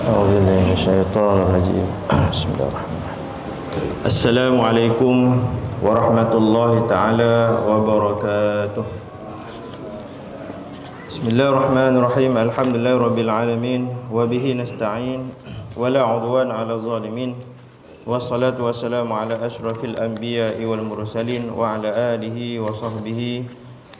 أعوذ بالله من الشيطان الرجيم. بسم الله الرحمن الرحيم. السلام عليكم ورحمة الله تعالى وبركاته. بسم الله الرحمن الرحيم. الحمد لله رب العالمين وبه نستعين ولا عدوان على الظالمين والصلاة والسلام على أشرف الأنبياء والمرسلين وعلى آله وصحبه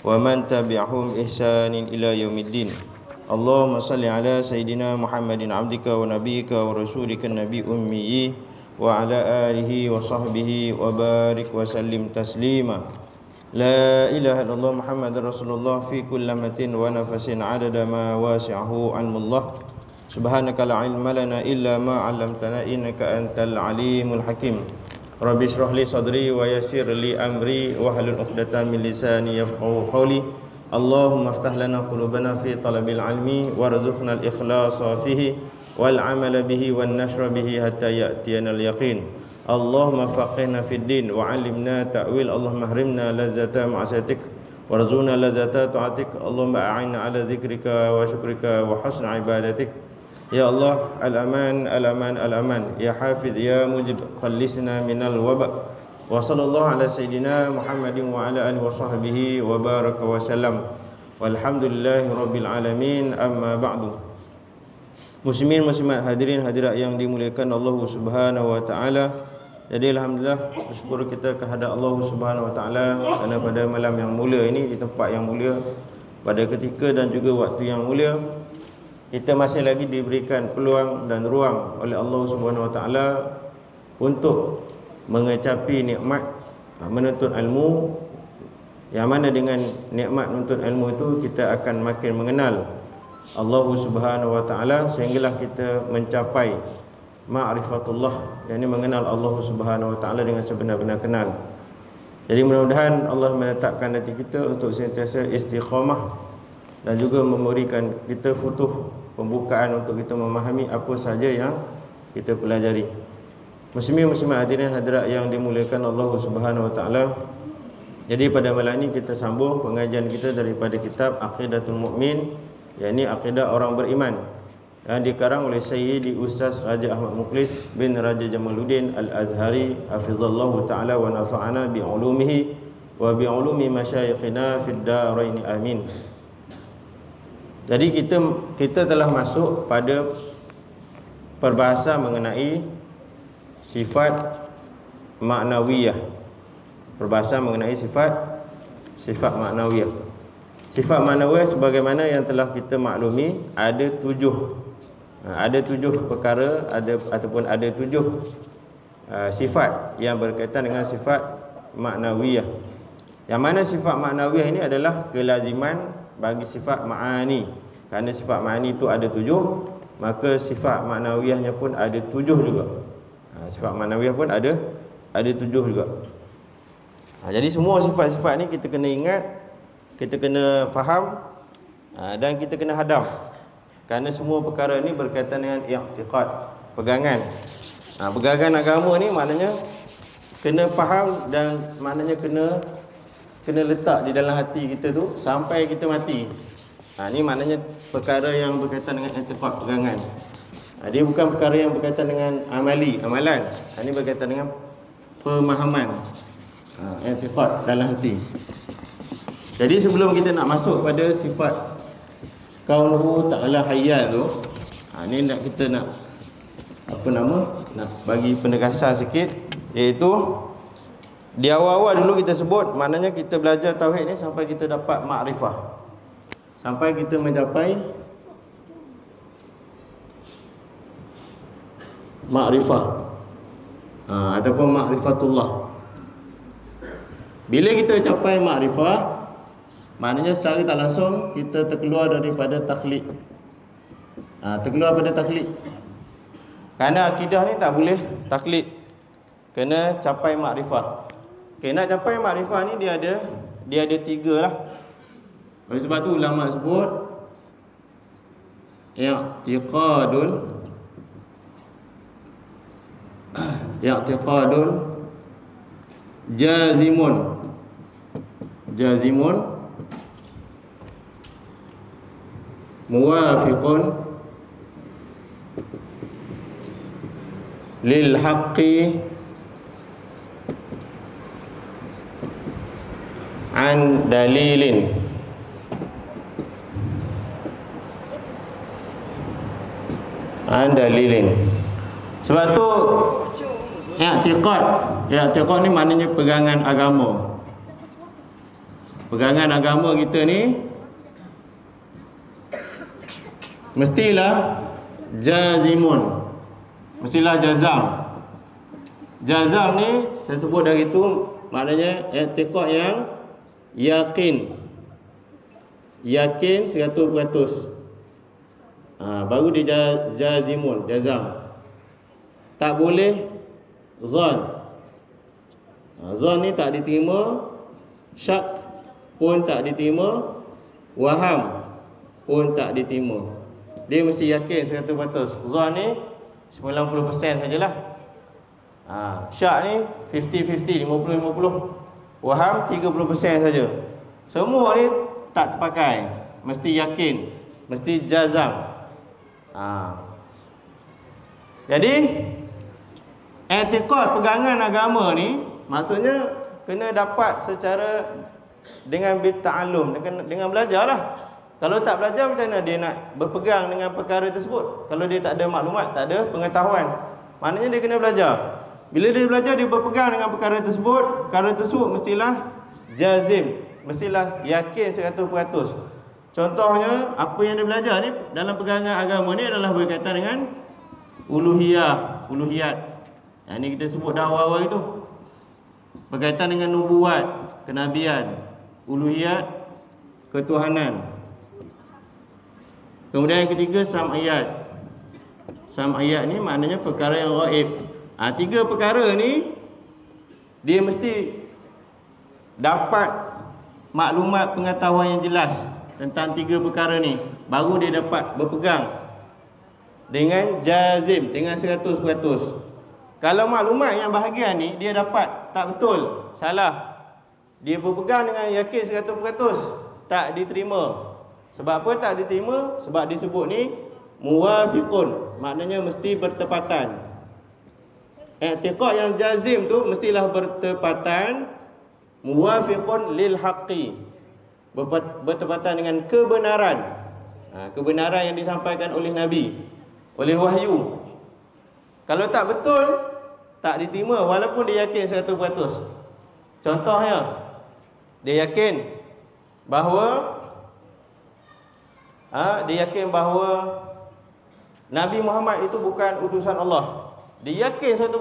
ومن تبعهم إحسان إلى يوم الدين. اللهم صل على سيدنا محمد عبدك ونبيك ورسولك النبي أمي وعلى آله وصحبه وبارك وسلم تسليما. لا إله إلا الله محمد رسول الله في كل لمة ونفس عدد ما واسعه علم الله. سبحانك لا علم لنا إلا ما علمتنا إنك أنت العليم الحكيم. رب اشرح لي صدري ويسر لي أمري واحلل عقدة من لساني يفقهوا قولي. اللهم افتح لنا قلوبنا في طلب العلم وارزقنا الإخلاص فيه والعمل به والنشر به حتى يأتينا اليقين. اللهم فقهنا في الدين وعلمنا تأويل. اللهم احرمنا لذة معصيتك وارزقنا لذة طاعتك. اللهم أعنا على ذكرك وشكرك وحسن عبادتك. يا الله الأمان الأمان الأمان يا حافظ يا مجب خلصنا من الوباء. Wa sallallahu ala sayyidina Muhammadin wa ala alihi wa sahbihi wa baraka wa sallam. Walhamdulillahi rabbil alamin. Amma ba'du. Muslimin muslimat, hadirin hadirat yang dimuliakan Allah Subhanahu wa taala. Jadi alhamdulillah bersyukur kita kehadrat Allah Subhanahu wa taala kerana pada malam yang mulia ini, di tempat yang mulia, pada ketika dan juga waktu yang mulia, kita masih lagi diberikan peluang dan ruang oleh Allah Subhanahu wa taala untuk mengecapi nikmat menuntut ilmu, yang mana dengan nikmat menuntut ilmu itu kita akan makin mengenal Allah Subhanahu wa taala sehinggalah kita mencapai ma'rifatullah, yakni mengenal Allah Subhanahu wa taala dengan sebenar-benar kenal. Jadi mudah-mudahan Allah menetapkan hati kita untuk sentiasa istiqamah dan juga memberikan kita futuh pembukaan untuk kita memahami apa saja yang kita pelajari. Muslimin muslimat, hadirin hadirat yang dimuliakan Allah Subhanahu wa taala. Jadi pada malam ini kita sambung pengajian kita daripada kitab Aqidatul Mukmin, yakni akidah orang beriman, yang dikarang oleh Sayyidi Ustaz Raja Ahmad Mukhlis bin Raja Jamaluddin Al-Azhari hafizallahu taala wa nafa'ana bi ulumihi wa bi ulumi masyayikhina fid darain amin. Jadi kita telah masuk pada perbahasan mengenai sifat maknawiyah. Perbahasan mengenai sifat maknawiyah. Sifat maknawiyah sebagaimana yang telah kita maklumi, ada tujuh perkara, ataupun ada tujuh sifat yang berkaitan dengan sifat maknawiyah. Yang mana sifat maknawiyah ini adalah kelaziman bagi sifat ma'ani. Kerana sifat ma'ani itu ada tujuh, maka sifat maknawiyahnya pun ada tujuh juga. Sifat maknawiyah pun ada tujuh juga. Jadi semua sifat-sifat ni kita kena ingat, kita kena faham, dan kita kena hadam. Kerana semua perkara ni berkaitan dengan i'tiqad, pegangan. Pegangan agama ni maknanya kena faham dan maknanya kena letak di dalam hati kita tu sampai kita mati. Ni maknanya perkara yang berkaitan dengan i'tiqad, pegangan. Dia bukan perkara yang berkaitan dengan amalan. Ini berkaitan dengan pemahaman, i'tiqad dalam hati. Jadi sebelum kita nak masuk pada sifat kaunuhu ta'ala hayya tu, ni kita nak nak bagi penegasan sikit, iaitu di awal-awal dulu kita sebut, maknanya kita belajar tauhid ni sampai kita dapat makrifah, sampai kita mencapai makrifah, ataupun makrifatullah. Bila kita capai makrifah, maknanya secara tak langsung kita terkeluar daripada taklid. Terkeluar daripada taklid. Kerana akidah ni tak boleh taklid, kena capai makrifah. Nak capai makrifah ni dia ada tiga lah. Oleh sebab tu ulama sebut i'tiqadun jazimun muwafiqun lil haqqi an dalilin. An dalilin. Sebab tu i'tiqad ni maknanya pegangan agama. Pegangan agama kita ni mestilah jazimun, mestilah jazam. Jazam ni saya sebut dari itu maknanya i'tiqad yang yakin 100%. Baru dia jazimun, jazam. Tak boleh zon. Zon ni tak diterima, syak pun tak diterima, waham pun tak diterima. Dia mesti yakin 100%. Zon ni 90% sajalah. Syak ni 50-50, 50-50. Waham 30% saja. Semua ni tak terpakai. Mesti yakin, mesti jazam. Jadi i'tiqad pegangan agama ni maksudnya kena dapat secara dengan bita'allum, dengan belajarlah. Kalau tak belajar macam mana dia nak berpegang dengan perkara tersebut? Kalau dia tak ada maklumat, tak ada pengetahuan, maknanya dia kena belajar. Bila dia belajar, dia berpegang dengan perkara tersebut mestilah jazim, mestilah yakin 100%. Contohnya apa yang dia belajar ni dalam pegangan agama ni adalah berkaitan dengan uluhiyat. Yang ni kita sebut dah awal-awal itu. Berkaitan dengan nubuat, kenabian, uluhiyat, ketuhanan. Kemudian yang ketiga sam'iyat. Sam'iyat ni maknanya perkara yang ghaib. Tiga perkara ni dia mesti dapat maklumat pengetahuan yang jelas tentang tiga perkara ni, baru dia dapat berpegang dengan jazim, dengan 100%. Kalau maklumat yang bahagian ni dia dapat tak betul, salah, dia berpegang dengan yakin 100%, tak diterima. Sebab apa tak diterima? Sebab disebut ni muwafiqun, maknanya mesti bertepatan. I'tiqad yang jazim tu mestilah bertepatan, muwafiqun lil haqqi, bertepatan dengan kebenaran. Kebenaran yang disampaikan oleh Nabi, oleh wahyu. Kalau tak betul, tak diterima walaupun dia yakin 100%. Contohnya, dia yakin bahawa Nabi Muhammad itu bukan utusan Allah. Dia yakin 100%,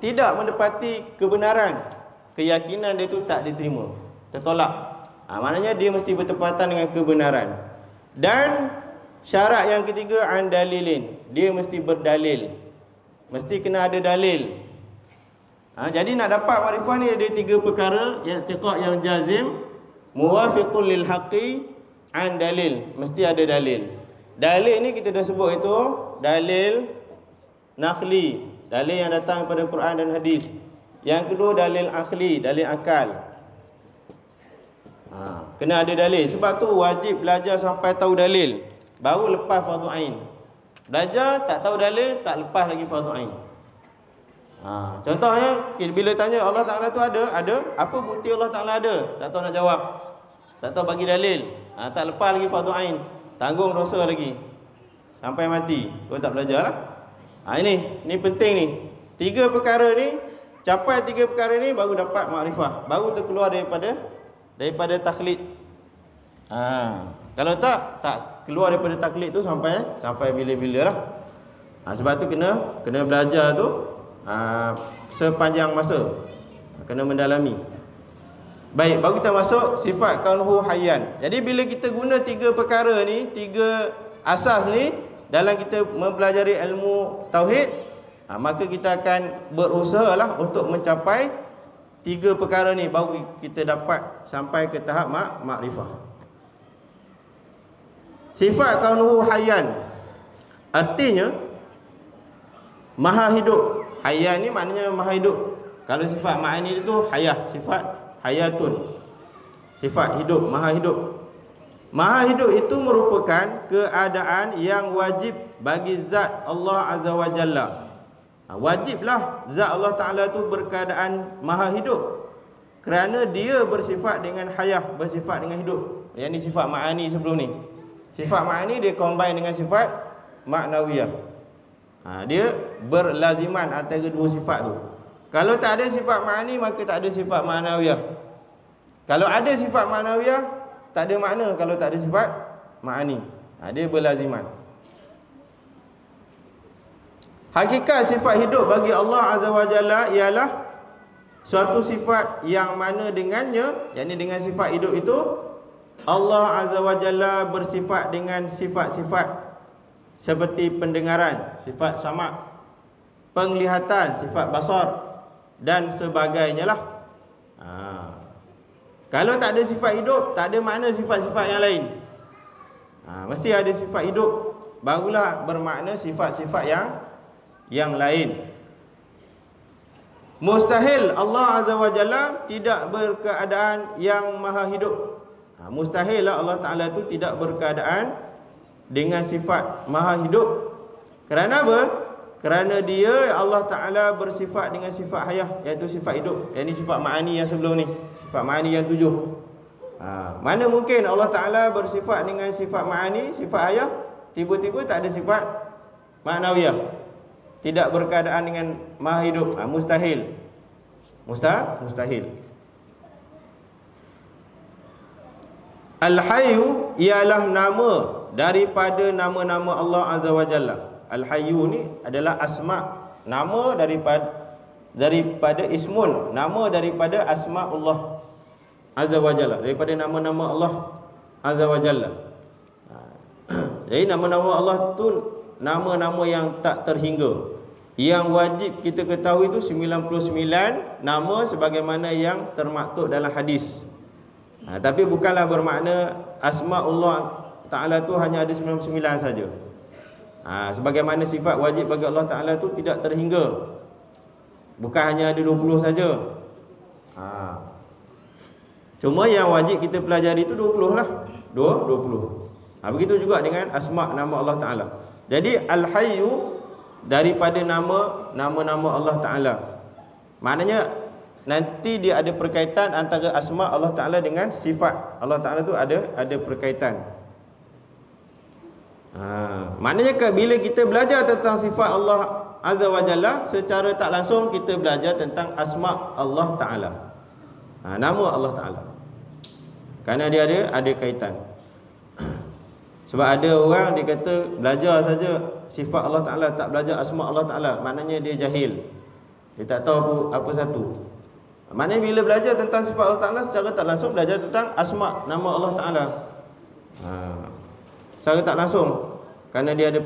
tidak mendapati kebenaran, keyakinan dia itu tak diterima, tertolak. Maknanya dia mesti bertepatan dengan kebenaran. Dan syarat yang ketiga an dalilin, dia mesti berdalil, mesti kena ada dalil. Jadi nak dapat makrifah ni ada tiga perkara, i'tiqad yang jazim, muwafiqun lil haqqi, an dalil, mesti ada dalil. Dalil ni kita dah sebut itu dalil nakhli, dalil yang datang daripada Quran dan hadis. Yang kedua dalil akhli, dalil akal. Kena ada dalil. Sebab tu wajib belajar sampai tahu dalil, baru lepas fardu ain. Belajar tak tahu dalil, tak lepas lagi fardu ain. Contohnya bila tanya Allah Ta'ala tu ada, apa bukti Allah Ta'ala ada? Tak tahu nak jawab, tak tahu bagi dalil, tak lepas lagi fardu ain, tanggung dosa lagi sampai mati. Kau tak belajar lah. Ini penting ni. Tiga perkara ni, capai tiga perkara ni baru dapat makrifah, baru terkeluar daripada taklid. Kalau tak keluar daripada taklid tu sampai bila-bila lah. Sebab tu kena belajar tu sepanjang masa, kena mendalami. Baik, baru kita masuk sifat kaunuhu hayyan. Jadi bila kita guna tiga perkara ni, tiga asas ni dalam kita mempelajari ilmu tauhid, maka kita akan berusahalah untuk mencapai tiga perkara ni, baru kita dapat sampai ke tahap makrifah. Sifat kaunuhu hayyan artinya maha hidup. Hayyan ni maknanya maha hidup. Kalau sifat ma'ani itu hayah, sifat hayatun, sifat hidup, maha hidup. Maha hidup itu merupakan keadaan yang wajib bagi zat Allah Azza wa Jalla. Wajiblah zat Allah Ta'ala tu berkeadaan maha hidup, kerana dia bersifat dengan hayah, bersifat dengan hidup. Yang ni sifat ma'ani sebelum ni. Sifat ma'ani dia combine dengan sifat maknawiyah. Dia berlaziman antara dua sifat tu. Kalau tak ada sifat ma'ani, maka tak ada sifat maknawiyah. Kalau ada sifat maknawiyah, tak ada makna kalau tak ada sifat ma'ani. Dia berlaziman. Hakikat sifat hidup bagi Allah Azza wa Jalla ialah suatu sifat yang mana dengannya, yakni dengan sifat hidup itu, Allah Azza wa Jalla bersifat dengan sifat-sifat seperti pendengaran, sifat sama', penglihatan, sifat basar dan sebagainya lah. Kalau tak ada sifat hidup, tak ada makna sifat-sifat yang lain. Mesti ada sifat hidup, barulah bermakna sifat-sifat yang lain. Mustahil Allah Azza wa Jalla tidak berkeadaan yang maha hidup. Mustahil lah Allah Ta'ala tu tidak berkeadaan dengan sifat maha hidup. Kerana apa? Kerana dia, Allah Ta'ala bersifat dengan sifat hayah, iaitu sifat hidup. Yang ni sifat ma'ani yang sebelum ni, sifat ma'ani yang 7. Mana mungkin Allah Ta'ala bersifat dengan sifat ma'ani, sifat hayah, tiba-tiba tak ada sifat ma'nawiyah, tidak berkeadaan dengan maha hidup? Mustahil. Mustahil. Al-Hayyu ialah nama daripada nama-nama Allah Azza wa Jalla. Al-Hayyu ni adalah asma', nama daripada ismun, nama daripada asma' Allah Azza wa Jalla, daripada nama-nama Allah Azza wa Jalla. Jadi nama-nama Allah tu nama-nama yang tak terhingga. Yang wajib kita ketahui itu 99 nama sebagaimana yang termaktub dalam hadis. Tapi bukanlah bermakna asma' Allah Ta'ala tu hanya ada 99 saja. Sebagaimana sifat wajib bagi Allah Ta'ala tu tidak terhingga, bukan hanya ada 20 saja. Cuma yang wajib kita pelajari itu 20 lah, 20. Begitu juga dengan asma' nama Allah Ta'ala. Jadi Al-Hayyu daripada nama-nama Allah Ta'ala. Maknanya nanti dia ada perkaitan antara asma' Allah Ta'ala dengan sifat Allah Ta'ala tu ada perkaitan. Maknanya bila kita belajar tentang sifat Allah Azza wa Jalla, secara tak langsung kita belajar tentang asma' Allah Ta'ala, nama Allah Ta'ala, kerana dia ada kaitan. Sebab ada orang dia kata belajar saja sifat Allah Ta'ala, tak belajar asma' Allah Ta'ala, maknanya dia jahil, dia tak tahu apa satu. Maknanya bila belajar tentang sifat Allah Ta'ala, secara tak langsung belajar tentang asma' nama Allah Ta'ala, secara tak langsung, kerana dia ada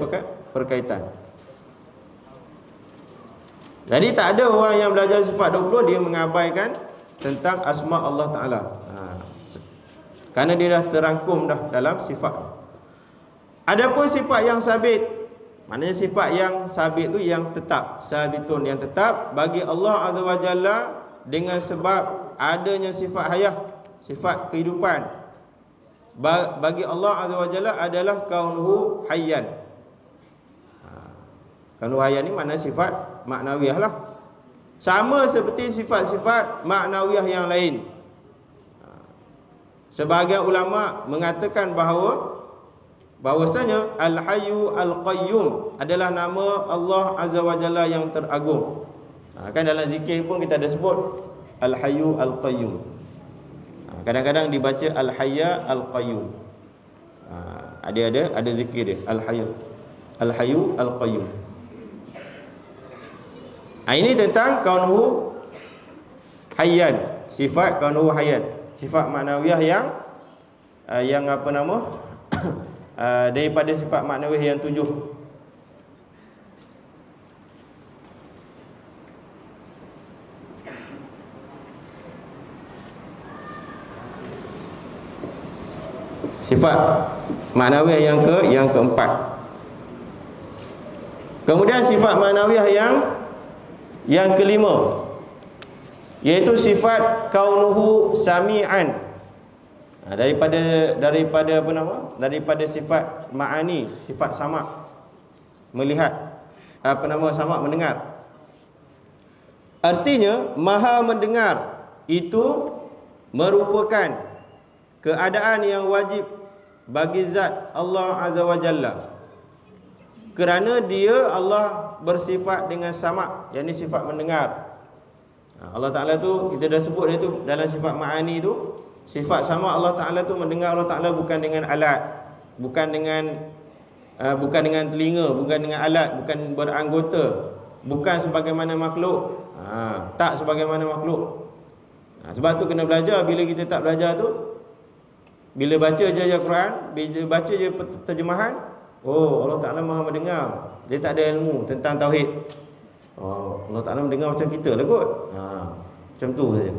perkaitan. Jadi tak ada orang yang belajar sifat 20 dia mengabaikan tentang asma' Allah Ta'ala, kerana dia dah terangkum dah dalam sifat. Adapun sifat yang sabit, maknanya sifat yang sabit tu yang tetap, sabitun yang tetap bagi Allah Azza wa Jalla, dengan sebab adanya sifat hayah, sifat kehidupan. Bagi Allah Azza wa Jalla adalah kaunuhu hayyan. Kaunuhu hayyan ni makna sifat maknawiyah lah, sama seperti sifat-sifat maknawiyah yang lain. Sebahagian ulama mengatakan bahawasanya Al-Hayyu Al-Qayyum adalah nama Allah Azza wa Jalla yang teragung. Kan dalam zikir pun kita ada sebut Al-Hayyu Al-Qayyum. Kadang-kadang dibaca Al-Hayya Al-Qayyum. Ada zikir dia Al-Hayyu Al-Qayyum. Ini tentang kaunuhu hayyan, sifat kaunuhu hayyan, sifat maknawiyah yang apa nama daripada sifat maknawiyah yang 7. Sifat maknawiyah yang keempat. Kemudian sifat maknawiyah yang kelima, iaitu sifat kaunuhu sami'an. Daripada apa nama? Daripada sifat ma'ani, sifat sama', melihat, apa nama, sama' mendengar. Artinya maha mendengar itu merupakan keadaan yang wajib bagi zat Allah Azza wa Jalla, kerana dia Allah bersifat dengan sama', yakni sifat mendengar. Allah Ta'ala tu kita dah sebut dia tu dalam sifat ma'ani tu, sifat sama Allah Ta'ala tu mendengar. Allah Ta'ala bukan dengan alat, bukan dengan telinga, bukan dengan alat, bukan beranggota, bukan sebagaimana makhluk. Tak sebagaimana makhluk. Sebab tu kena belajar. Bila kita tak belajar tu, bila baca je Quran, bila baca je terjemahan, oh Allah Ta'ala maha mendengar, dia tak ada ilmu tentang tauhid. Oh Allah Ta'ala mendengar macam kita lah kot. Macam tu saja.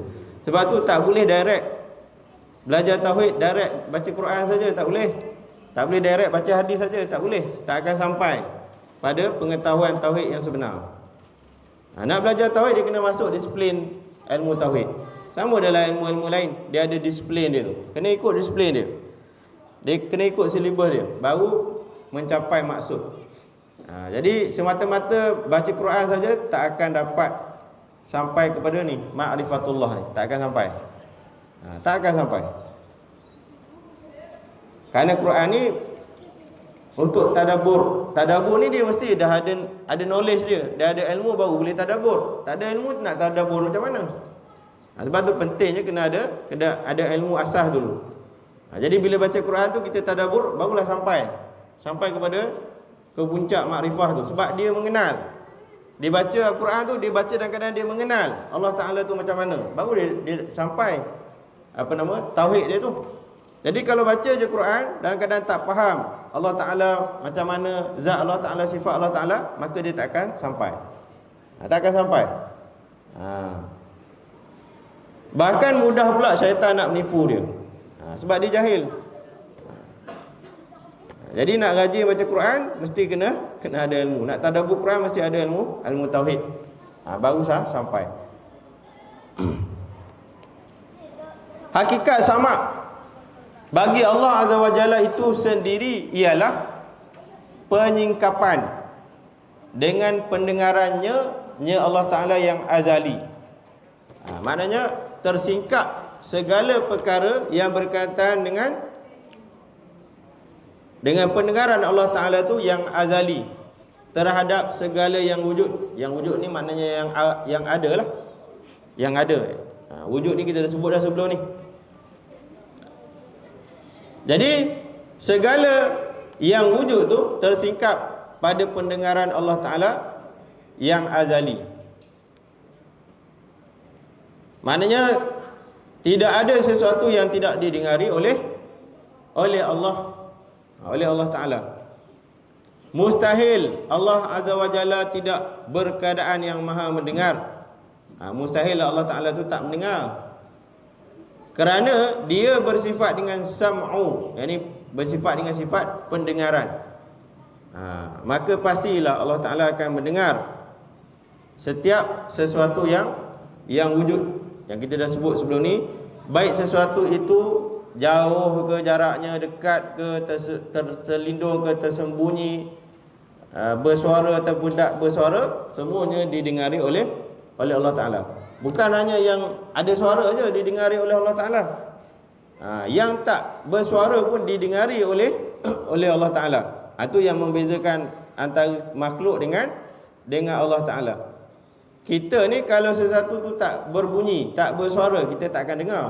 Sebab tu tak boleh direct belajar tauhid, direct baca Quran saja, tak boleh. Tak boleh direct baca hadis saja, tak boleh. Tak akan sampai pada pengetahuan tauhid yang sebenar. Nak belajar tauhid, dia kena masuk disiplin ilmu tauhid. Sama dalam ilmu-ilmu lain, dia ada disiplin dia tu. Kena ikut disiplin dia. Dia kena ikut silibus dia, baru mencapai maksud. Jadi semata-mata baca Quran saja tak akan dapat sampai kepada ni ma'rifatullah ni, tak akan sampai. Tak akan sampai. Kerana Quran ni untuk tadabbur. Tadabbur ni dia mesti dah ada knowledge dia, dah ada ilmu baru boleh tadabbur. Tak ada ilmu nak tadabbur macam mana? Sebab tu pentingnya kena ada ilmu asas dulu. Jadi bila baca Quran tu kita tadabbur, barulah sampai kepada ke puncak makrifah tu. Sebab dia mengenal. Dia baca Al-Quran tu, dia baca dalam keadaan dia mengenal Allah Ta'ala tu macam mana, baru dia sampai tauhid dia tu. Jadi kalau baca je Quran dalam keadaan tak faham Allah Ta'ala macam mana, zat Allah Ta'ala, sifat Allah Ta'ala, maka dia tak akan sampai. Tak akan sampai. Bahkan mudah pula syaitan nak menipu dia. Sebab dia jahil. Jadi nak rajin baca Quran mesti kena ada ilmu. Nak tadabbur Quran mesti ada ilmu tauhid. Baru sampai. Hakikat sama bagi Allah Azza wa Jalla itu sendiri ialah penyingkapan dengan pendengarannya Allah Ta'ala yang azali. Maknanya tersingkap segala perkara yang berkaitan dengan pendengaran Allah Ta'ala tu yang azali terhadap segala yang wujud. Yang wujud ni maknanya yang ada lah. Yang ada. Wujud ni kita dah sebut dah sebelum ni. Jadi segala yang wujud tu tersingkap pada pendengaran Allah Ta'ala yang azali. Maknanya tidak ada sesuatu yang tidak didengari oleh Allah Ta'ala. Mustahil Allah Azza wa Jalla tidak berkeadaan yang maha mendengar. Mustahil Allah Ta'ala tu tak mendengar, kerana dia bersifat dengan sam'u, yakni bersifat dengan sifat pendengaran. Maka pastilah Allah Ta'ala akan mendengar setiap sesuatu yang wujud, yang kita dah sebut sebelum ni. Baik sesuatu itu jauh ke jaraknya, dekat ke, terselindung ke, tersembunyi, bersuara ataupun tak bersuara, semuanya didengari oleh Allah Ta'ala. Bukan hanya yang ada suara saja didengari oleh Allah Ta'ala, yang tak bersuara pun didengari oleh Allah Ta'ala. Itu yang membezakan antara makhluk dengan Allah Ta'ala. Kita ni kalau sesuatu tu tak berbunyi, tak bersuara, kita tak akan dengar.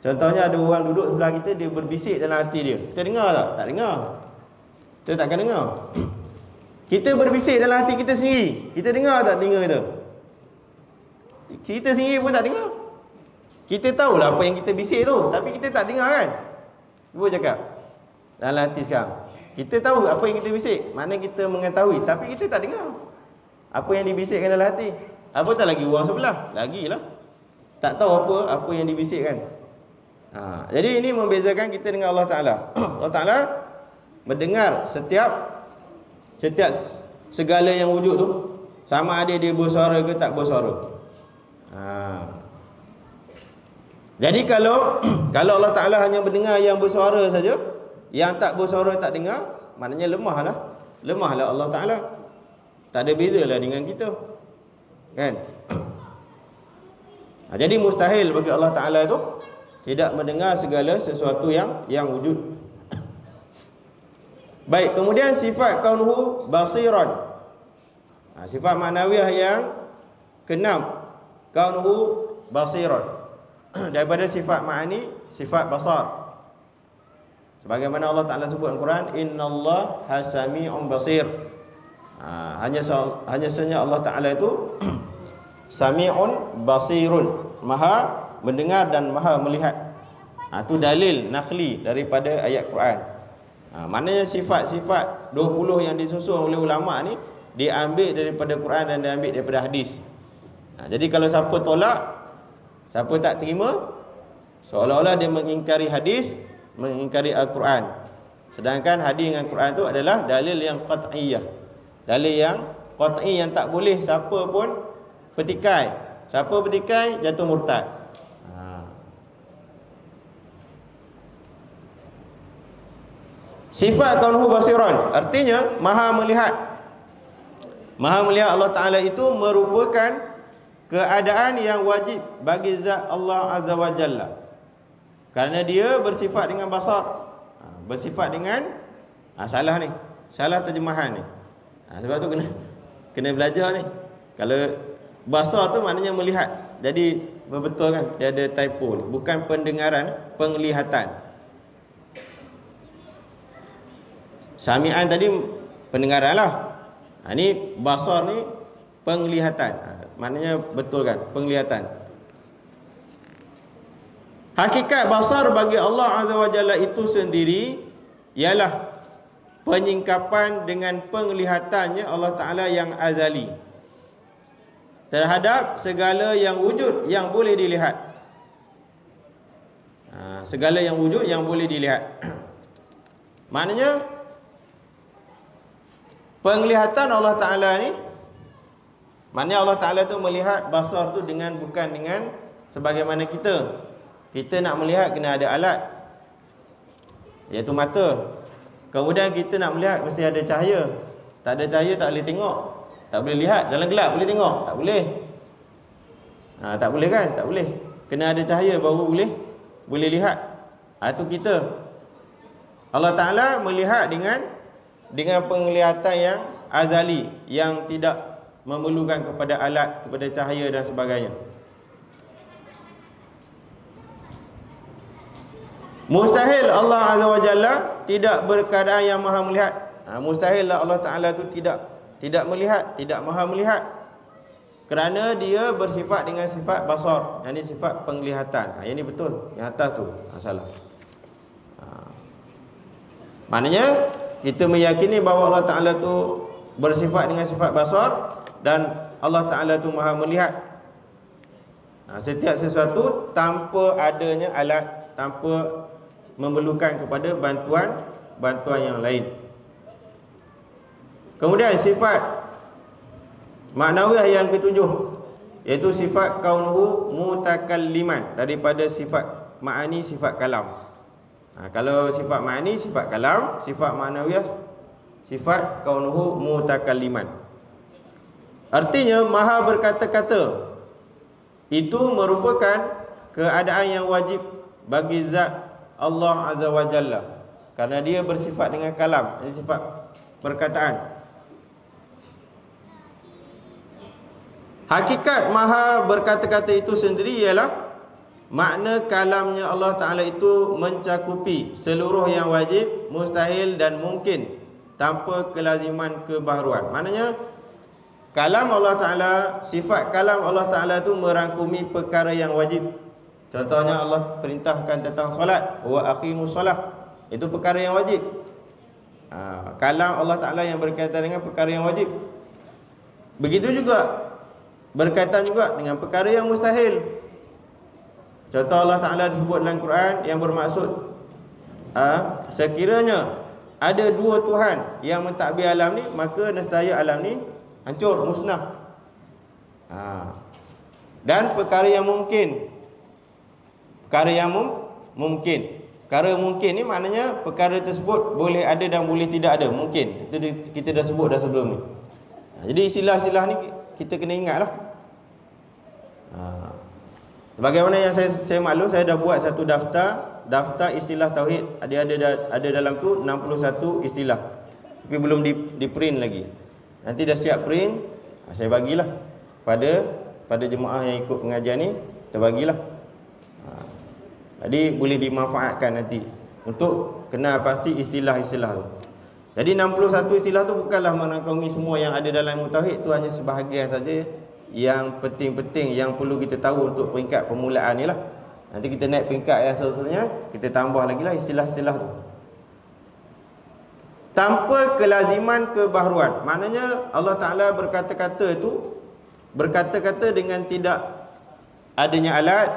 Contohnya ada orang duduk sebelah kita, dia berbisik dalam hati dia, kita dengar tak? Tak dengar. Kita tak akan dengar. Kita berbisik dalam hati kita sendiri, kita dengar tak telinga kita? Kita sendiri pun tak dengar. Kita tahulah apa yang kita bisik tu, tapi kita tak dengar kan? Cuba cakap dalam hati sekarang. Kita tahu apa yang kita bisik, maknanya kita mengetahui, tapi kita tak dengar apa yang dibisikkan dalam hati. Apatah lagi orang sebelah, lagilah tak tahu apa yang dibisikkan. Jadi ini membezakan kita dengan Allah Ta'ala. Allah Ta'ala mendengar setiap segala yang wujud tu, sama ada dia bersuara ke tak bersuara. Jadi kalau Allah Ta'ala hanya mendengar yang bersuara saja, yang tak bersuara tak dengar, maknanya lemahlah Allah Ta'ala. Tak ada bezalah dengan kita. kan? Jadi mustahil bagi Allah Ta'ala itu tidak mendengar segala sesuatu yang wujud. Baik, kemudian sifat kaunuhu basiran. Sifat maknawiyah yang keenam, kaunuhu basiran. Daripada sifat ma'ani, sifat basar. Sebagaimana Allah Ta'ala sebut dalam Quran, innallaha sami'un basir. Hanya saja Allah Ta'ala itu sami'un basirun, maha mendengar dan maha melihat. Itu dalil nakhli daripada ayat Quran. Maknanya sifat-sifat 20 yang disusun oleh ulama ni diambil daripada Quran dan diambil daripada hadis. Jadi kalau siapa tolak, siapa tak terima, seolah-olah dia mengingkari hadis, mengingkari Al-Quran. Sedangkan hadis dengan Quran itu adalah dalil yang qat'iyah, dalil yang qat'i yang tak boleh siapa pun petikai. Siapa petikai jatuh murtad. Sifat kaunuhu basiran artinya maha melihat. Maha melihat Allah Ta'ala itu merupakan keadaan yang wajib bagi zat Allah Azza wa Jalla, kerana dia bersifat dengan basar, bersifat dengan salah ni, salah terjemahan ni. Sebab tu kena belajar ni. Kalau basar tu maknanya melihat, jadi betul kan, dia ada typo ni. Bukan pendengaran, penglihatan. Sami'an tadi pendengaran lah. Ni basar ni penglihatan. Maknanya betul kan, penglihatan. Hakikat basar bagi Allah Azza wa Jalla itu sendiri ialah penyingkapan dengan penglihatannya Allah Ta'ala yang azali terhadap segala yang wujud yang boleh dilihat. Segala yang wujud yang boleh dilihat. Maknanya penglihatan Allah Ta'ala ni, maknanya Allah Ta'ala tu melihat basar tu bukan dengan sebagaimana kita. Kita nak melihat kena ada alat, iaitu mata. Kemudian kita nak melihat mesti ada cahaya. Tak ada cahaya tak boleh tengok, tak boleh lihat. Dalam gelap boleh tengok? Tak boleh. Tak boleh kan? Tak boleh. Kena ada cahaya baru boleh lihat. Itu kita. Allah Ta'ala melihat dengan penglihatan yang azali, yang tidak memerlukan kepada alat, kepada cahaya dan sebagainya. Mustahil Allah Azza wa Jalla tidak berkeadaan yang maha melihat. Mustahil Allah Ta'ala itu tidak melihat, tidak maha melihat, kerana dia bersifat dengan sifat basar, yang ini sifat penglihatan. Yang ini betul, yang atas tu salah. Maknanya kita meyakini bahawa Allah Ta'ala tu bersifat dengan sifat basar dan Allah Ta'ala tu maha melihat setiap sesuatu tanpa adanya alat, tanpa memerlukan kepada bantuan yang lain. Kemudian sifat maknawiyah yang ketujuh, iaitu sifat kaunuhu mutakalliman, daripada sifat ma'ani, sifat kalam. Kalau sifat ma'ani, sifat kalam. Sifat maknawiyah, sifat kaunuhu mutakalliman. Artinya maha berkata-kata. Itu merupakan keadaan yang wajib bagi zat Allah Azza wa Jalla, kerana dia bersifat dengan kalam, ini sifat perkataan. Hakikat maha berkata-kata itu sendiri ialah makna kalamnya Allah Ta'ala itu mencakupi seluruh yang wajib, mustahil dan mungkin tanpa kelaziman kebaharuan. Maknanya kalam Allah Ta'ala, sifat kalam Allah Ta'ala itu merangkumi perkara yang wajib. Contohnya Allah perintahkan tentang solat, wa aqimus solah, itu perkara yang wajib. Kalam Allah Ta'ala yang berkaitan dengan perkara yang wajib. Begitu juga berkaitan juga dengan perkara yang mustahil. Contoh Allah Ta'ala disebut dalam Quran yang bermaksud sekiranya ada dua Tuhan yang mentadbir alam ni, maka nescaya alam ni hancur, musnah. Dan perkara yang mungkin, perkara yang mungkin. Perkara mungkin ni maknanya perkara tersebut boleh ada dan boleh tidak ada, mungkin. Itu kita dah sebut dah sebelum ni. Jadi istilah-istilah ni kita kena ingatlah. Bagaimana yang saya maklum, saya dah buat satu daftar istilah tauhid. Ada dalam tu 61 istilah. Tapi belum di print lagi. Nanti dah siap print, saya bagilah pada jemaah yang ikut pengajian ni, kita bagilah. Jadi boleh dimanfaatkan nanti untuk kenal pasti istilah-istilah tu. Jadi 61 istilah tu bukanlah merangkumi semua yang ada dalam ilmu tauhid, tu hanya sebahagian saja yang penting-penting yang perlu kita tahu untuk peringkat permulaan ni lah. Nanti kita naik peringkat yang seterusnya, kita tambah lagi lah istilah-istilah tu. Tanpa kelaziman kebaharuan. Maknanya Allah Ta'ala berkata-kata tu, berkata-kata dengan tidak adanya alat,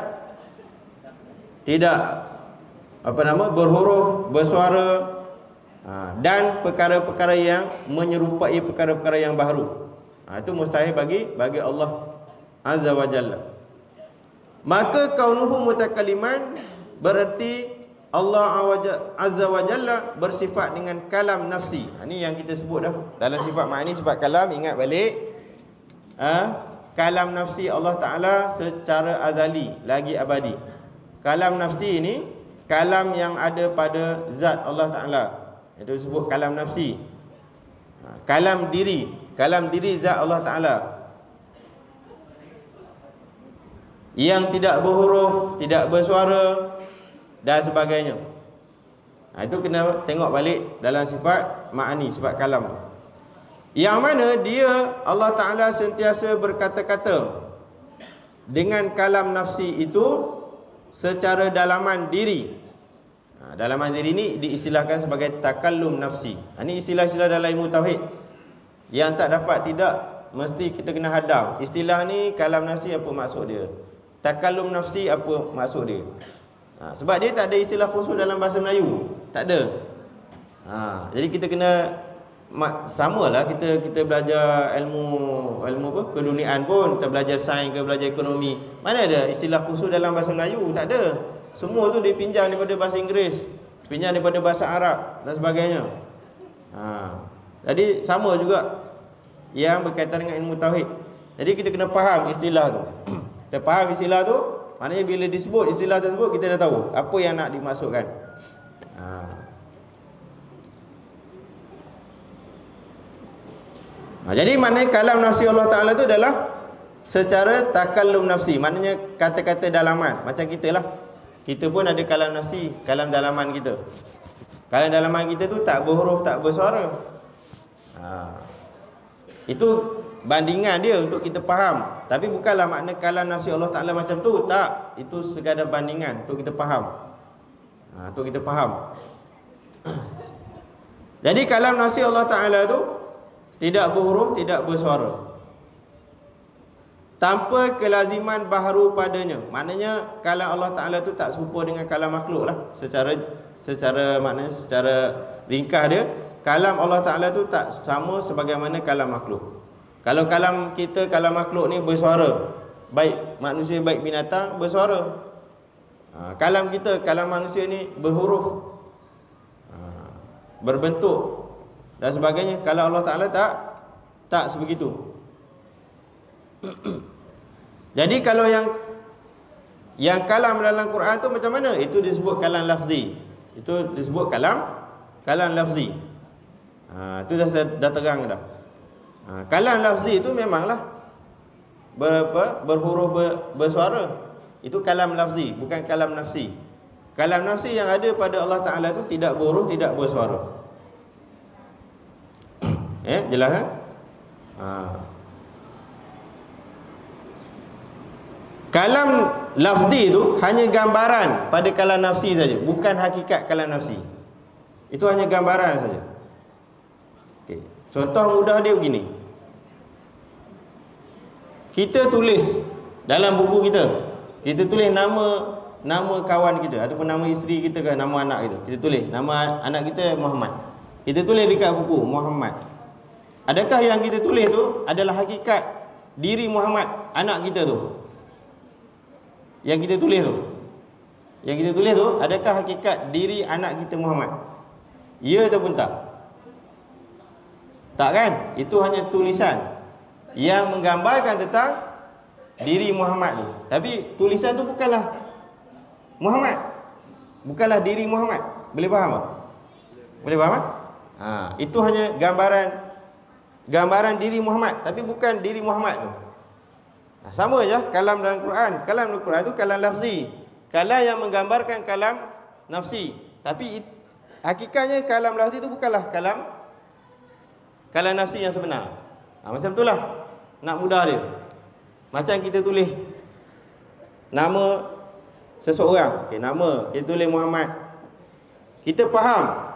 tidak berhuruf, bersuara, dan perkara-perkara yang menyerupai perkara-perkara yang baharu. Itu mustahil bagi Allah Azza wa Jalla. Maka kaunuhu mutakaliman berarti Allah Azza wa Jalla bersifat dengan kalam nafsi. Ini yang kita sebut dah dalam sifat ma'ani, sifat kalam. Ingat balik, kalam nafsi Allah Ta'ala secara azali lagi abadi. Kalam nafsi ini kalam yang ada pada zat Allah Ta'ala, itu disebut kalam nafsi. Kalam diri zat Allah Ta'ala yang tidak berhuruf, tidak bersuara dan sebagainya. Itu kena tengok balik dalam sifat ma'ani, sifat kalam. Yang mana dia Allah Ta'ala sentiasa berkata-kata dengan kalam nafsi itu secara dalaman diri. Dalaman diri ni diistilahkan sebagai takallum nafsi. Ini istilah-istilah dalam ilmu tauhid yang tak dapat tidak mesti kita kena hadam. Istilah ni kalam nafsi apa maksud dia, takallum nafsi apa maksud dia. Sebab dia tak ada istilah khusus dalam bahasa Melayu, tak ada. Jadi kita kena samalah kita belajar ilmu apa, keduniaan pun, kita belajar sains ke belajar ekonomi, mana ada istilah khusus dalam bahasa Melayu, tak ada. Semua tu dipinjam daripada bahasa Inggeris, pinjam daripada bahasa Arab dan sebagainya. Jadi sama juga yang berkaitan dengan ilmu tauhid. Jadi kita kena faham istilah tu. Kita faham istilah tu, maknanya bila disebut istilah tersebut, kita dah tahu apa yang nak dimaksudkan. Jadi maknanya kalam nafsi Allah Ta'ala tu adalah secara takallum nafsi, maknanya kata-kata dalaman. Macam kita lah, kita pun ada kalam nafsi, kalam dalaman kita. Kalam dalaman kita tu tak berhuruf, tak bersuara. Itu bandingan dia untuk kita faham. Tapi bukanlah makna kalam nafsi Allah Ta'ala macam tu, tak. Itu sekadar bandingan untuk kita faham. Untuk kita faham. Jadi kalam nafsi Allah Ta'ala tu tidak berhuruf, tidak bersuara, tanpa kelaziman baharu padanya. Maknanya kalam Allah Ta'ala tu tak serupa dengan kalam makhluk lah. Secara maknanya secara ringkas dia, kalam Allah Ta'ala tu tak sama sebagaimana kalam makhluk. Kalau kalam kita, kalam makhluk ni bersuara, baik manusia baik binatang bersuara. Kalam kita, kalam manusia ni berhuruf, berbentuk dan sebagainya. Kalau Allah Ta'ala tak sebegitu. Jadi kalau yang kalam dalam Quran tu macam mana? Itu disebut kalam lafzi. Itu disebut kalam lafzi. Itu dah terang dah. Kalam lafzi itu memanglah berhuruf, bersuara. Itu kalam lafzi, bukan kalam nafsi. Kalam nafsi yang ada pada Allah Ta'ala itu tidak berhuruf, tidak bersuara. Jelas kan? Kalam lafzi itu hanya gambaran pada kalam nafsi saja, bukan hakikat kalam nafsi. Itu hanya gambaran saja. Okay. Contoh mudah dia begini. Kita tulis dalam buku kita tulis nama kawan kita ataupun nama isteri kita ke nama anak kita. Kita tulis nama anak kita Muhammad. Kita tulis dekat buku Muhammad. Adakah yang kita tulis tu adalah hakikat diri Muhammad, anak kita tu? Yang kita tulis tu adakah hakikat diri anak kita Muhammad? Ya ataupun tak? Tak kan? Itu hanya tulisan yang menggambarkan tentang diri Muhammad tu. Tapi tulisan tu bukanlah Muhammad. Bukanlah diri Muhammad. Boleh faham tak? Boleh faham tak? Itu hanya gambaran diri Muhammad, tapi bukan diri Muhammad tu. Sama je kalam dalam Quran. Kalam dalam Quran tu kalam lafzi. Kalam yang menggambarkan kalam nafsi. Tapi hakikatnya kalam lafzi tu bukanlah kalam nafsi yang sebenar. Macam itulah nak mudah dia. Macam kita tulis nama seseorang. Nama kita tulis Muhammad. Kita faham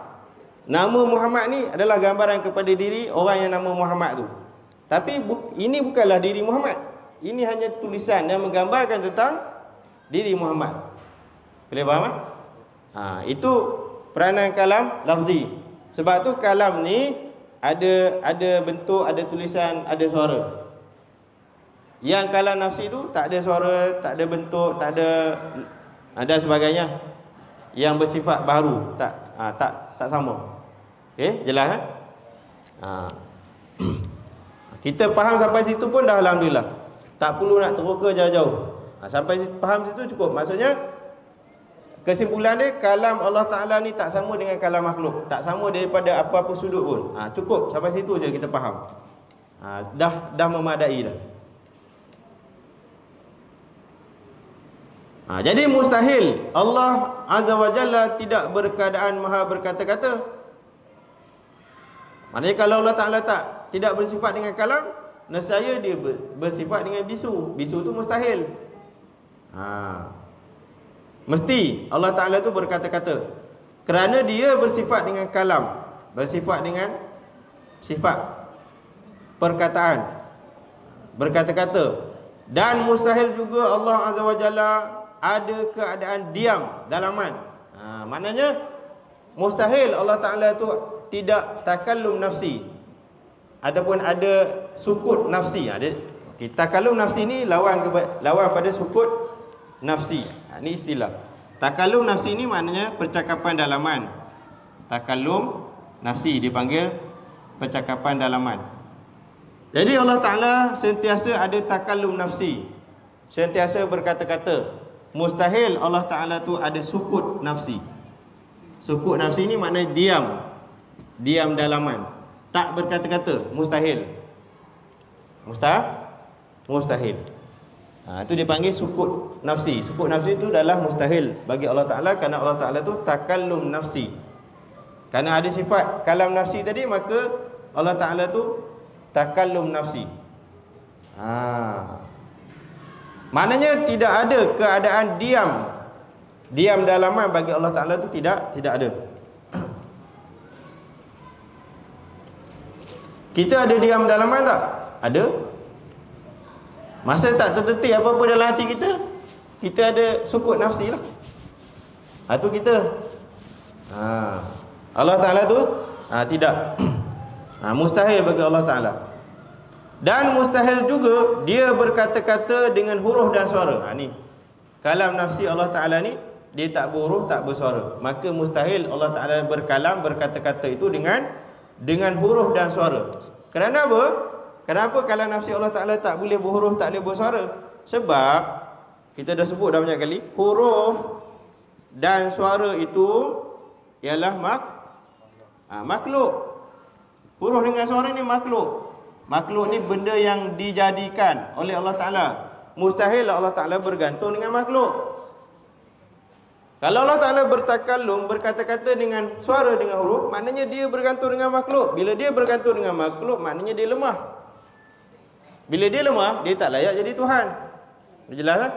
nama Muhammad ni adalah gambaran kepada diri orang yang nama Muhammad tu. Tapi ini bukanlah diri Muhammad. Ini hanya tulisan yang menggambarkan tentang diri Muhammad. Boleh faham tak? Itu peranan kalam lafzi. Sebab tu kalam ni ada bentuk, ada tulisan, ada suara. Yang kalam nafsi tu tak ada suara, tak ada bentuk, tak ada sebagainya. Yang bersifat baru, tak sama. Okey, jelas Kita faham sampai situ pun dah alhamdulillah. Tak perlu nak teroka jauh-jauh. Sampai faham situ cukup. Maksudnya kesimpulan dia, kalam Allah Ta'ala ni tak sama dengan kalam makhluk. Tak sama daripada apa-apa sudut pun. Cukup sampai situ je kita faham. Dah memadai dah. Jadi mustahil Allah Azza wa Jalla tidak berkeadaan maha berkata-kata. Maknanya kalau Allah Ta'ala tidak bersifat dengan kalam, nescaya dia bersifat dengan bisu. Bisu tu mustahil. Mesti Allah Ta'ala tu berkata-kata. Kerana dia bersifat dengan kalam, bersifat dengan sifat perkataan, berkata-kata. Dan mustahil juga Allah Azza wa Jalla ada keadaan diam, dalaman. Maknanya mustahil Allah Ta'ala tu tidak takallum nafsi, ataupun ada sukut nafsi. Takallum nafsi ni lawan pada sukut nafsi. Ini istilah. Takallum nafsi ni maknanya percakapan dalaman. Takallum nafsi dipanggil percakapan dalaman. Jadi Allah Ta'ala sentiasa ada takallum nafsi, sentiasa berkata-kata. Mustahil Allah Ta'ala tu ada sukut nafsi. Sukut nafsi ni maknanya diam dalaman, tak berkata-kata. Mustahil. Mustahil. Itu dipanggil sukut nafsi. Sukut nafsi itu adalah mustahil bagi Allah Ta'ala, kerana Allah Ta'ala tu takallum nafsi. Kerana ada sifat kalam nafsi tadi, maka Allah Ta'ala tu takallum nafsi. Maknanya tidak ada keadaan diam dalaman bagi Allah Ta'ala tu tidak ada. Kita ada diam dalaman tak? Ada. Masa tak terdetik apa-apa dalam hati kita, kita ada sukut nafsi lah. Itu kita. Allah Ta'ala tu tidak. Mustahil bagi Allah Ta'ala. Dan mustahil juga dia berkata-kata dengan huruf dan suara. Ni kalam nafsi Allah Ta'ala ni, dia tak berhuruf, tak bersuara. Maka mustahil Allah Ta'ala berkalam, berkata-kata itu dengan huruf dan suara. Kerana apa? Kenapa kalam nafsi Allah Ta'ala tak boleh berhuruf, tak boleh bersuara? Sebab kita dah sebut dah banyak kali, huruf dan suara itu ialah makhluk. Huruf dengan suara ni makhluk. Makhluk ni benda yang dijadikan oleh Allah Ta'ala. Mustahil Allah Ta'ala bergantung dengan makhluk. Kalau Allah Ta'ala bertakallum, berkata-kata dengan suara, dengan huruf, maknanya dia bergantung dengan makhluk. Bila dia bergantung dengan makhluk, maknanya dia lemah. Bila dia lemah, dia tak layak jadi Tuhan. Jelas tak?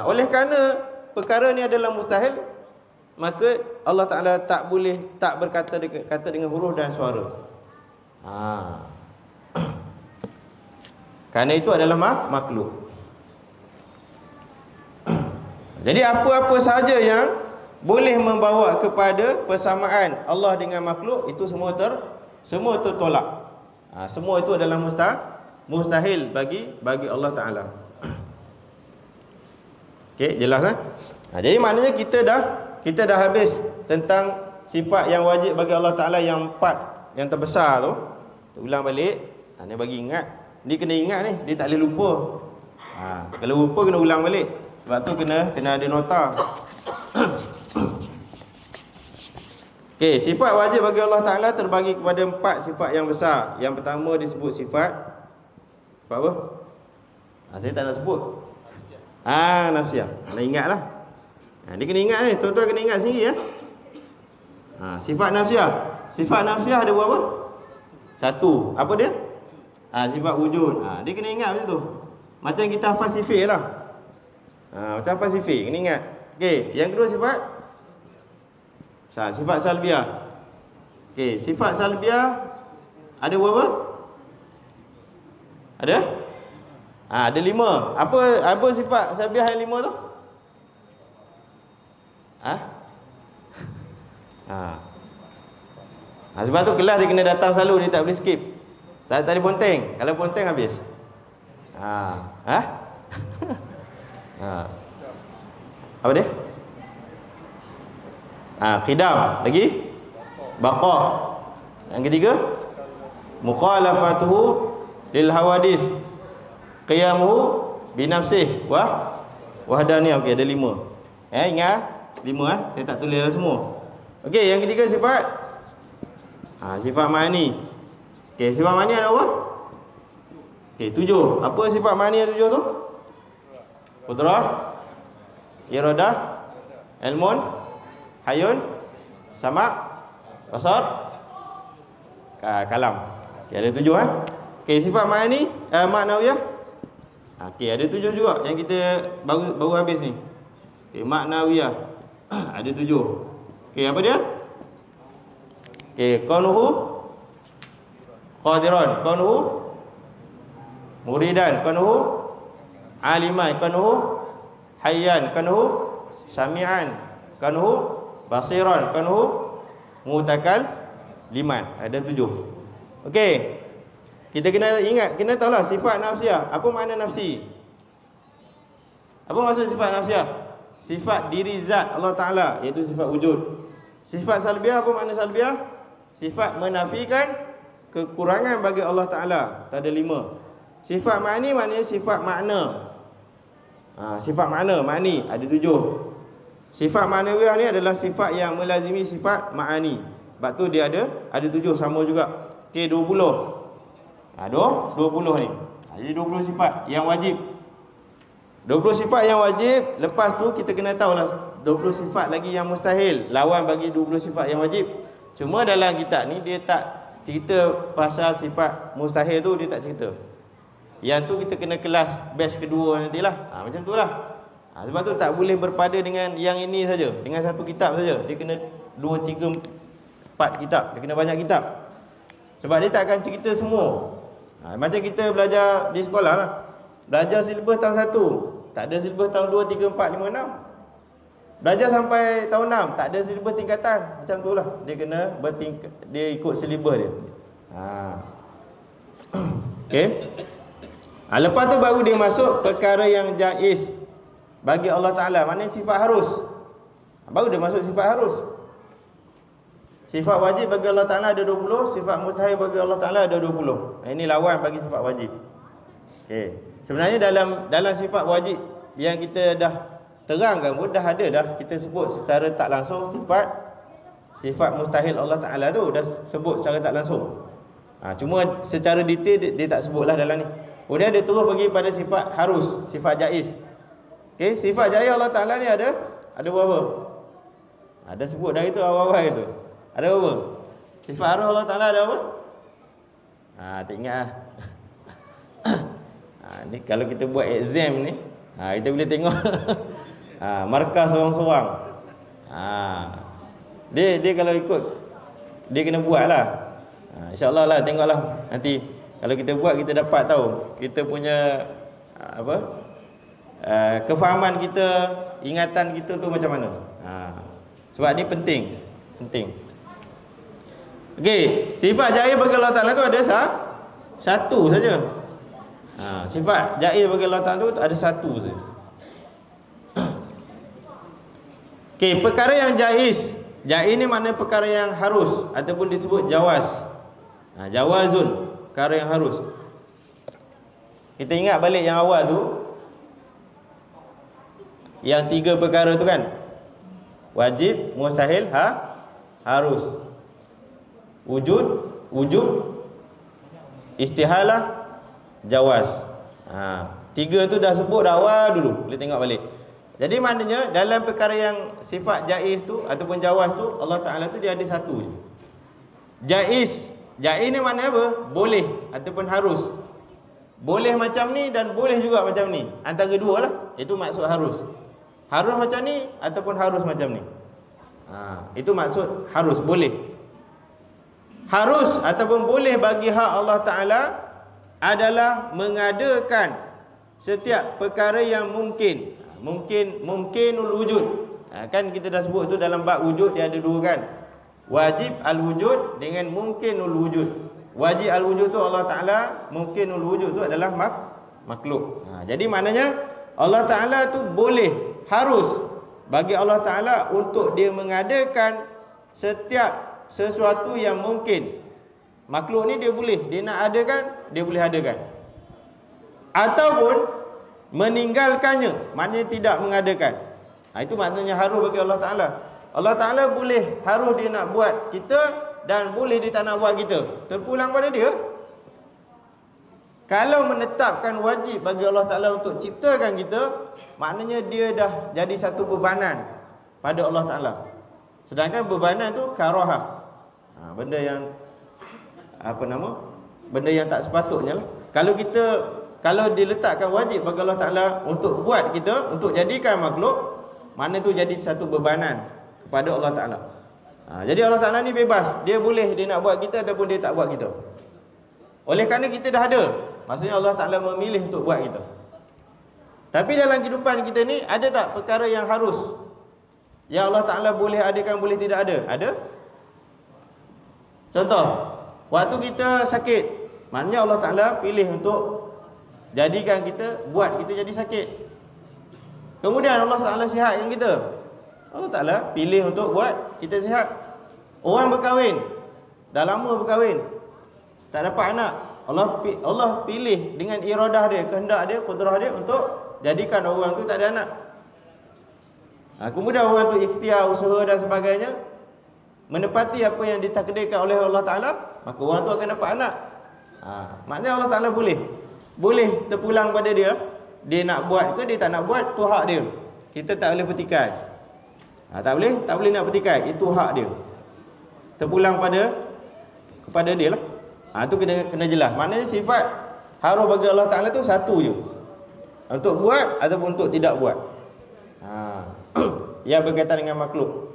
Oleh kerana perkara ni adalah mustahil, maka Allah Ta'ala tak boleh tak berkata dengan huruf dan suara. Kerana itu adalah makhluk. Jadi apa-apa sahaja yang boleh membawa kepada persamaan Allah dengan makhluk, itu semua tertolak. Semua itu adalah mustahil bagi Allah Ta'ala. Okey, jelas kan? Jadi maknanya kita dah habis tentang sifat yang wajib bagi Allah Ta'ala yang 4, yang terbesar tu. Ulang balik. Ni bagi ingat. Dia kena ingat ni, dia tak boleh lupa. Kalau lupa kena ulang balik. Sebab tu kena ada nota. Okey, sifat wajib bagi Allah Taala terbagi kepada 4 sifat yang besar. Yang pertama disebut sifat apa? Saya tak nak sebut. Nafsiyah. Nak ingatlah. Dia kena ingat ni, tuan-tuan kena ingat sendiri ya. Sifat nafsiyah. Sifat nafsiyah ada berapa? 1. Apa dia? Sifat wujud. Dia kena ingat macam tu. Macam kita hafal sifir lah. Macam hafal sifir, kena ingat. Okey, yang kedua sifat salbiah. Okey, sifat salbiah ada berapa? Ada? Ada 5. Apa sifat salbiah yang 5 tu? Sebab tu kelas dia kena datang selalu, dia tak boleh skip. Tak ada ponteng. Kalau ponteng habis. Apa dia? Qidam. Lagi? Baqa. Yang ketiga? Mukhalafatuhu lil hawadis. Qiyamuhu binafsih wahdaniyah. Okey, ada 5. Ingat 5 saya tak tulis dah semua. Okey, yang ketiga sifat sifat ma'ani. Okey, sifat ma'ani ada apa? Okey, 7. Apa sifat ma'ani yang 7 tu? Qudrah, iradah, ilmun, hayun, sama', basar, kalam. Okey, ada 7 Okey, sifat ma'ani maknawiyah. Okey, ada 7 juga yang kita baru habis ni. Okey, maknawiyah. Ada 7. Okey, apa dia? Okey, kaunuhu qadiran, kaunuhu muridan, kaunuhu aliman, kaunuhu hayyan, kaunuhu sami'an, kaunuhu basiran, kaunuhu mutakalliman. Ada 7. Okey. Kita kena ingat, kena tahulah sifat nafsiyah. Apa makna nafsi? Apa maksud sifat nafsiyah? Sifat diri zat Allah Ta'ala, iaitu sifat wujud. Sifat salbiah, apa makna salbiah? Sifat menafikan kekurangan bagi Allah Ta'ala. Tak ada 5. Sifat ma'ni maknanya sifat makna. Sifat makna, ma'ni, ada 7. Sifat ma'nawiyah ni adalah sifat yang melazimi sifat ma'ani. Sebab tu dia ada 7, sama juga. Okey, 20. 20 ni. Jadi 20 sifat yang wajib. 20 sifat yang wajib. Lepas tu kita kena tahulah 20 sifat lagi yang mustahil, lawan bagi 20 sifat yang wajib. Cuma dalam kitab ni dia tak cerita pasal sifat mustahil tu, dia tak cerita. Yang tu kita kena kelas batch kedua nantilah. Macam tu lah. Sebab tu tak boleh berpada dengan yang ini saja, dengan satu kitab saja. Dia kena 2, 3, 4 kitab. Dia kena banyak kitab. Sebab dia tak akan cerita semua. Macam kita belajar di sekolah lah. Belajar silibus tahun 1, tak ada silibus tahun 2, 3, 4, 5, 6. Belajar sampai tahun 6, tak ada silibus tingkatan. Macam tu lah. Dia kena dia ikut silibus dia. Okey. Lepas tu baru dia masuk perkara yang jaiz bagi Allah Ta'ala. Maknanya sifat harus. Baru dia masuk sifat harus. Sifat wajib bagi Allah Ta'ala ada 20. Sifat mustahil bagi Allah Ta'ala ada 20. Ini lawan bagi sifat wajib. Okay. Sebenarnya dalam sifat wajib yang kita dah terangkan pun dah ada dah. Kita sebut secara tak langsung sifat mustahil Allah Ta'ala tu dah sebut secara tak langsung. Cuma secara detail dia tak sebutlah dalam ni. Kemudian dia terus pergi pada sifat harus, sifat jaiz. Okay, sifat jaiz Allah Ta'ala ni ada berapa? Ada sebut dah itu awal-awal itu. Ada berapa? Sifat harus Allah Ta'ala ada apa? Tak ingat lah. Ni kalau kita buat exam ni, kita boleh tengok markah seorang-seorang. Dia kalau ikut, dia kena buat lah. InsyaAllah lah, tengoklah nanti. Kalau kita buat, kita dapat tahu kita punya kefahaman kita, ingatan kita tu macam mana. Sebab ni penting. Okey, sifat jaiz bagi Allah Ta'ala tu ada satu saja. Sifat jaiz bagi Allah Ta'ala tu ada satu saja. Okey, perkara yang jaiz ni maknanya perkara yang harus ataupun disebut jawaz. Jawazun, perkara yang harus. Kita ingat balik yang awal tu, Yang 3 perkara tu kan, wajib, mustahil, harus. Wujub, istihalah, jawaz. 3 tu dah sebut dah awal dulu. Boleh tengok balik. Jadi maknanya dalam perkara yang sifat jaiz tu ataupun jawaz tu, Allah Ta'ala tu dia ada satu je. Jaiz ni maknanya apa? Boleh ataupun harus. Boleh macam ni dan boleh juga macam ni. Antara dua lah. Itu maksud harus. Harus macam ni ataupun harus macam ni. Itu maksud harus, boleh. Harus ataupun boleh bagi hak Allah Ta'ala adalah mengadakan setiap perkara yang mungkin. Mungkinul wujud. Kan kita dah sebut tu dalam bab wujud dia ada dua kan. Wajib al-wujud dengan mungkinul wujud. Wajib al-wujud tu Allah Ta'ala, mungkinul wujud tu adalah makhluk. Jadi maknanya Allah Ta'ala tu boleh, harus bagi Allah Ta'ala untuk dia mengadakan setiap sesuatu yang mungkin. Makhluk ni dia boleh, dia nak adakan, dia boleh adakan. Ataupun meninggalkannya, maknanya tidak mengadakan. Itu maknanya harus bagi Allah Ta'ala. Allah Ta'ala boleh, harus dia nak buat kita, dan boleh dia tak nak buat kita. Terpulang pada dia. Kalau menetapkan wajib bagi Allah Ta'ala untuk ciptakan kita, maknanya dia dah jadi satu bebanan pada Allah Ta'ala. Sedangkan bebanan tu karahah. Benda yang benda yang tak sepatutnya lah. Kalau diletakkan wajib bagi Allah Ta'ala untuk buat kita, untuk jadikan makhluk, mana tu jadi satu bebanan kepada Allah Ta'ala. Jadi Allah Ta'ala ni bebas. Dia boleh, dia nak buat kita ataupun dia tak buat kita. Oleh kerana kita dah ada, maksudnya Allah Ta'ala memilih untuk buat kita. Tapi dalam kehidupan kita ni, ada tak perkara yang harus, yang Allah Ta'ala boleh adakan, boleh tidak ada? Ada. Contoh, waktu kita sakit, maknanya Allah Ta'ala pilih untuk jadikan kita, buat kita jadi sakit. Kemudian Allah Ta'ala sihatkan kita, Allah Ta'ala pilih untuk buat kita sihat. Orang berkahwin, dah lama berkahwin, tak dapat anak, Allah pilih dengan iradah dia, kehendak dia, kudrah dia untuk jadikan orang tu tak ada anak. Kemudian orang tu ikhtiar, usaha dan sebagainya, menepati apa yang ditakdirkan oleh Allah Ta'ala, maka orang tu akan dapat anak. Maknanya Allah Ta'ala boleh terpulang pada dia. Dia nak buat ke dia tak nak buat, tu hak dia. Kita tak boleh petikai. Tak boleh nak petikai, itu hak dia. Terpulang kepada dia lah. Itu kena jelas. Maknanya sifat harus bagi Allah Ta'ala tu satu je, untuk buat ataupun untuk tidak buat. Yang berkaitan dengan makhluk.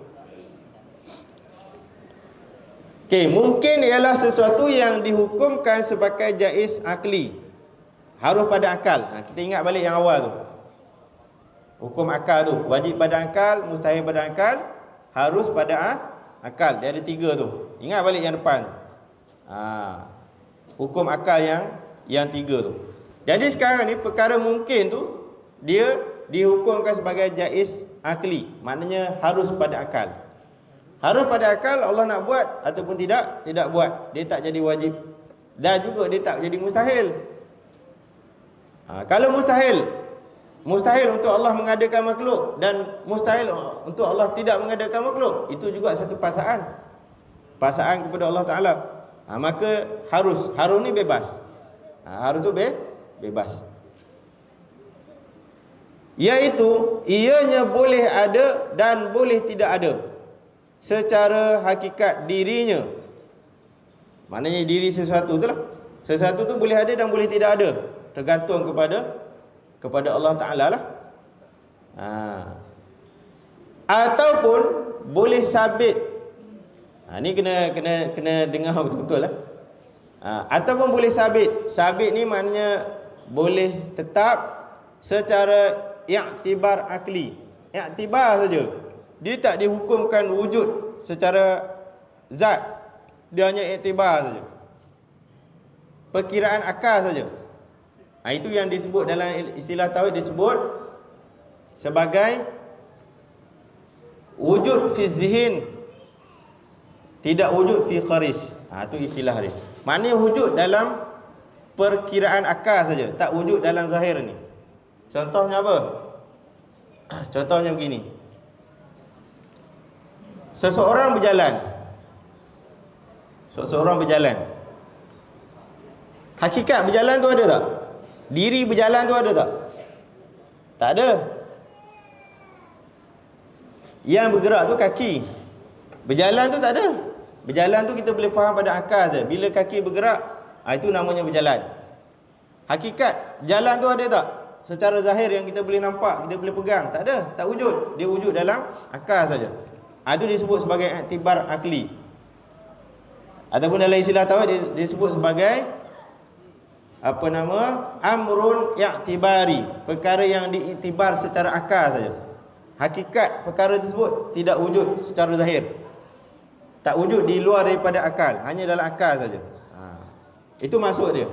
Mungkin ialah sesuatu yang dihukumkan sebagai jaiz akli, harus pada akal. Kita ingat balik yang awal tu. Hukum akal tu, wajib pada akal, mustahil pada akal, harus pada akal. Dia ada 3 tu. Ingat balik yang depan tu. Hukum akal yang 3 tu. Jadi sekarang ni perkara mungkin tu, dia dihukumkan sebagai jaiz akli, maknanya harus pada akal. Harus pada akal, Allah nak buat ataupun tidak buat. Dia tak jadi wajib, dan juga dia tak jadi mustahil. Kalau mustahil untuk Allah mengadakan makhluk, dan mustahil untuk Allah tidak mengadakan makhluk, itu juga satu paksaan kepada Allah Ta'ala. Maka harus ni bebas. Harus tu bebas, iaitu ianya boleh ada dan boleh tidak ada secara hakikat dirinya. Maknanya diri sesuatu tu lah. Sesuatu tu boleh ada dan boleh tidak ada, tergantung kepada Allah Ta'ala lah. Ataupun boleh sabit. Ni kena dengar betul-betul lah. Ataupun boleh sabit. Sabit ni maknanya boleh tetap secara i'tibar akli. I'tibar saja. Dia tak dihukumkan wujud secara zat. Dia hanya i'tibar saja. Perkiraan akal saja. Itu yang disebut dalam istilah tauhid, disebut sebagai wujud fi zihin, tidak wujud fi kharij. Itu istilah dia. Maknanya wujud dalam perkiraan akal saja, tak wujud dalam zahir ni. Contohnya apa? Contohnya begini. Seseorang berjalan. Hakikat berjalan tu ada tak? Diri berjalan tu ada tak? Tak ada. Yang bergerak tu kaki. Berjalan tu tak ada. Berjalan tu kita boleh faham pada akal saja. Bila kaki bergerak, itu namanya berjalan. Hakikat jalan tu ada tak? Secara zahir yang kita boleh nampak, kita boleh pegang, tak ada, tak wujud. Dia wujud dalam akal saja. Itu disebut sebagai iktibar akli. Ataupun dalam istilah tauhid disebut sebagai amrun i'tibari, perkara yang diiktibar secara akal saja. Hakikat perkara tersebut tidak wujud secara zahir. Tak wujud di luar daripada akal, hanya dalam akal saja. Itu maksud dia.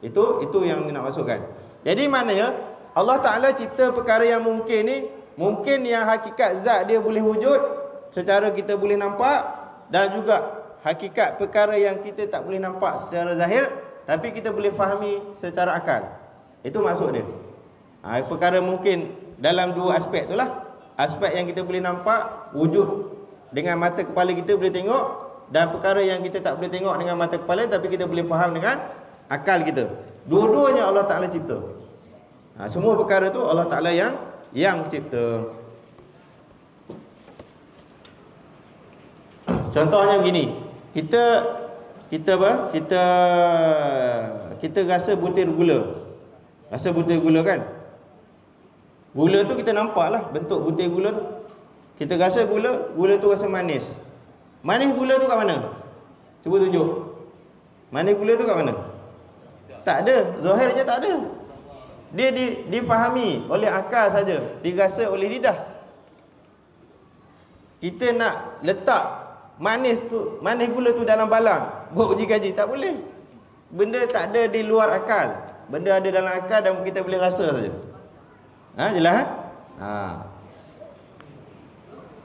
Itu yang nak masukkan. Jadi maknanya Allah Ta'ala cipta perkara yang mungkin ni, mungkin yang hakikat zat dia boleh wujud secara kita boleh nampak, dan juga hakikat perkara yang kita tak boleh nampak secara zahir tapi kita boleh fahami secara akal. Itu maksud dia. Perkara mungkin dalam dua aspek itulah. Aspek yang kita boleh nampak, wujud dengan mata kepala kita boleh tengok, dan perkara yang kita tak boleh tengok dengan mata kepala tapi kita boleh faham dengan akal kita. Dua-duanya Allah Ta'ala cipta. Semua perkara tu Allah Ta'ala yang cipta. Contohnya begini. Kita rasa butir gula. Rasa butir gula kan? Gula tu kita nampak lah bentuk butir gula tu. Kita rasa gula tu rasa manis. Manis gula tu kat mana? Cuba tunjuk. Manis gula tu kat mana? Tak ada, zahirnya tak ada. Dia difahami oleh akal saja, dirasa oleh lidah. Kita nak letak manis gula tu dalam balang, buat uji kaji, tak boleh. Benda tak ada di luar akal. Benda ada dalam akal dan kita boleh rasa saja. Jelas?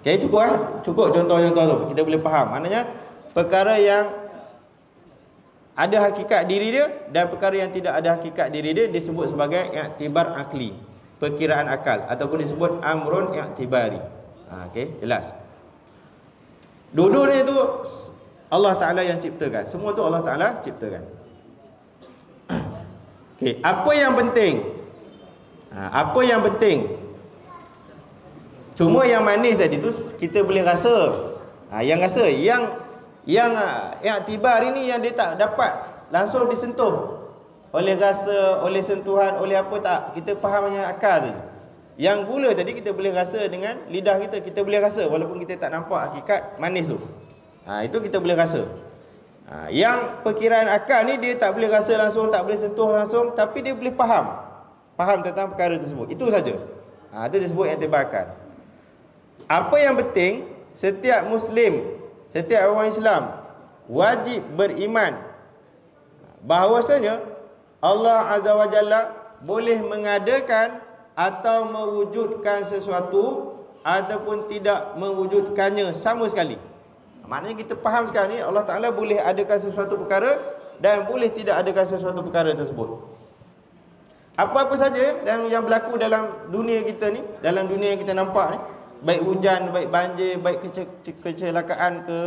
Okay, cukup contoh-contoh tu kita boleh faham. Maknanya perkara yang ada hakikat diri dia dan perkara yang tidak ada hakikat diri dia disebut sebagai i'tibar akli, perkiraan akal, ataupun disebut amrun i'tibari. Okey, jelas. Dua-duanya tu Allah Ta'ala yang ciptakan. Semua tu Allah Ta'ala ciptakan. Okey, apa yang penting? Apa yang penting? Cuma yang manis tadi tu kita boleh rasa. Yang i'tibar ini yang dia tak dapat langsung disentuh oleh rasa, oleh sentuhan, oleh apa tak. Kita faham hanya akal tu. Yang gula tadi kita boleh rasa dengan lidah kita. Kita boleh rasa walaupun kita tak nampak hakikat manis tu. Itu kita boleh rasa. Yang perkiraan akal ni dia tak boleh rasa langsung, tak boleh sentuh langsung, tapi dia boleh faham tentang perkara tersebut. Itu saja. Itu disebut i'tibar akal. Apa yang penting, setiap Muslim, setiap orang Islam wajib beriman bahawasanya Allah Azza wa Jalla boleh mengadakan atau mewujudkan sesuatu ataupun tidak mewujudkannya sama sekali. Maknanya kita faham sekarang ni Allah Ta'ala boleh adakan sesuatu perkara dan boleh tidak adakan sesuatu perkara tersebut. Apa-apa saja yang berlaku dalam dunia kita ni, dalam dunia yang kita nampak ni, baik hujan, baik banjir, baik kecelakaan ke,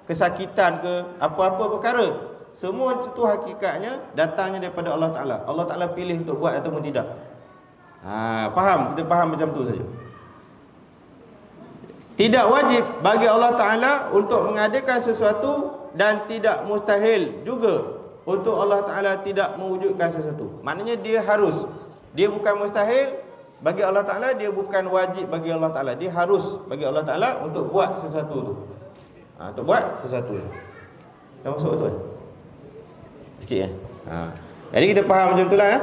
kesakitan ke, apa-apa perkara, semua itu hakikatnya datangnya daripada Allah Ta'ala. Allah Ta'ala pilih untuk buat ataupun tidak. Faham? Kita faham macam tu saja. Tidak wajib bagi Allah Ta'ala untuk mengadakan sesuatu, dan tidak mustahil juga untuk Allah Ta'ala tidak mewujudkan sesuatu. Maknanya dia harus. Dia bukan mustahil bagi Allah Ta'ala, dia bukan wajib bagi Allah Ta'ala. Dia harus bagi Allah Ta'ala untuk buat sesuatu tu. Untuk buat sesuatu tu. Dah masuk betul? Sikit Jadi kita faham macam itulah.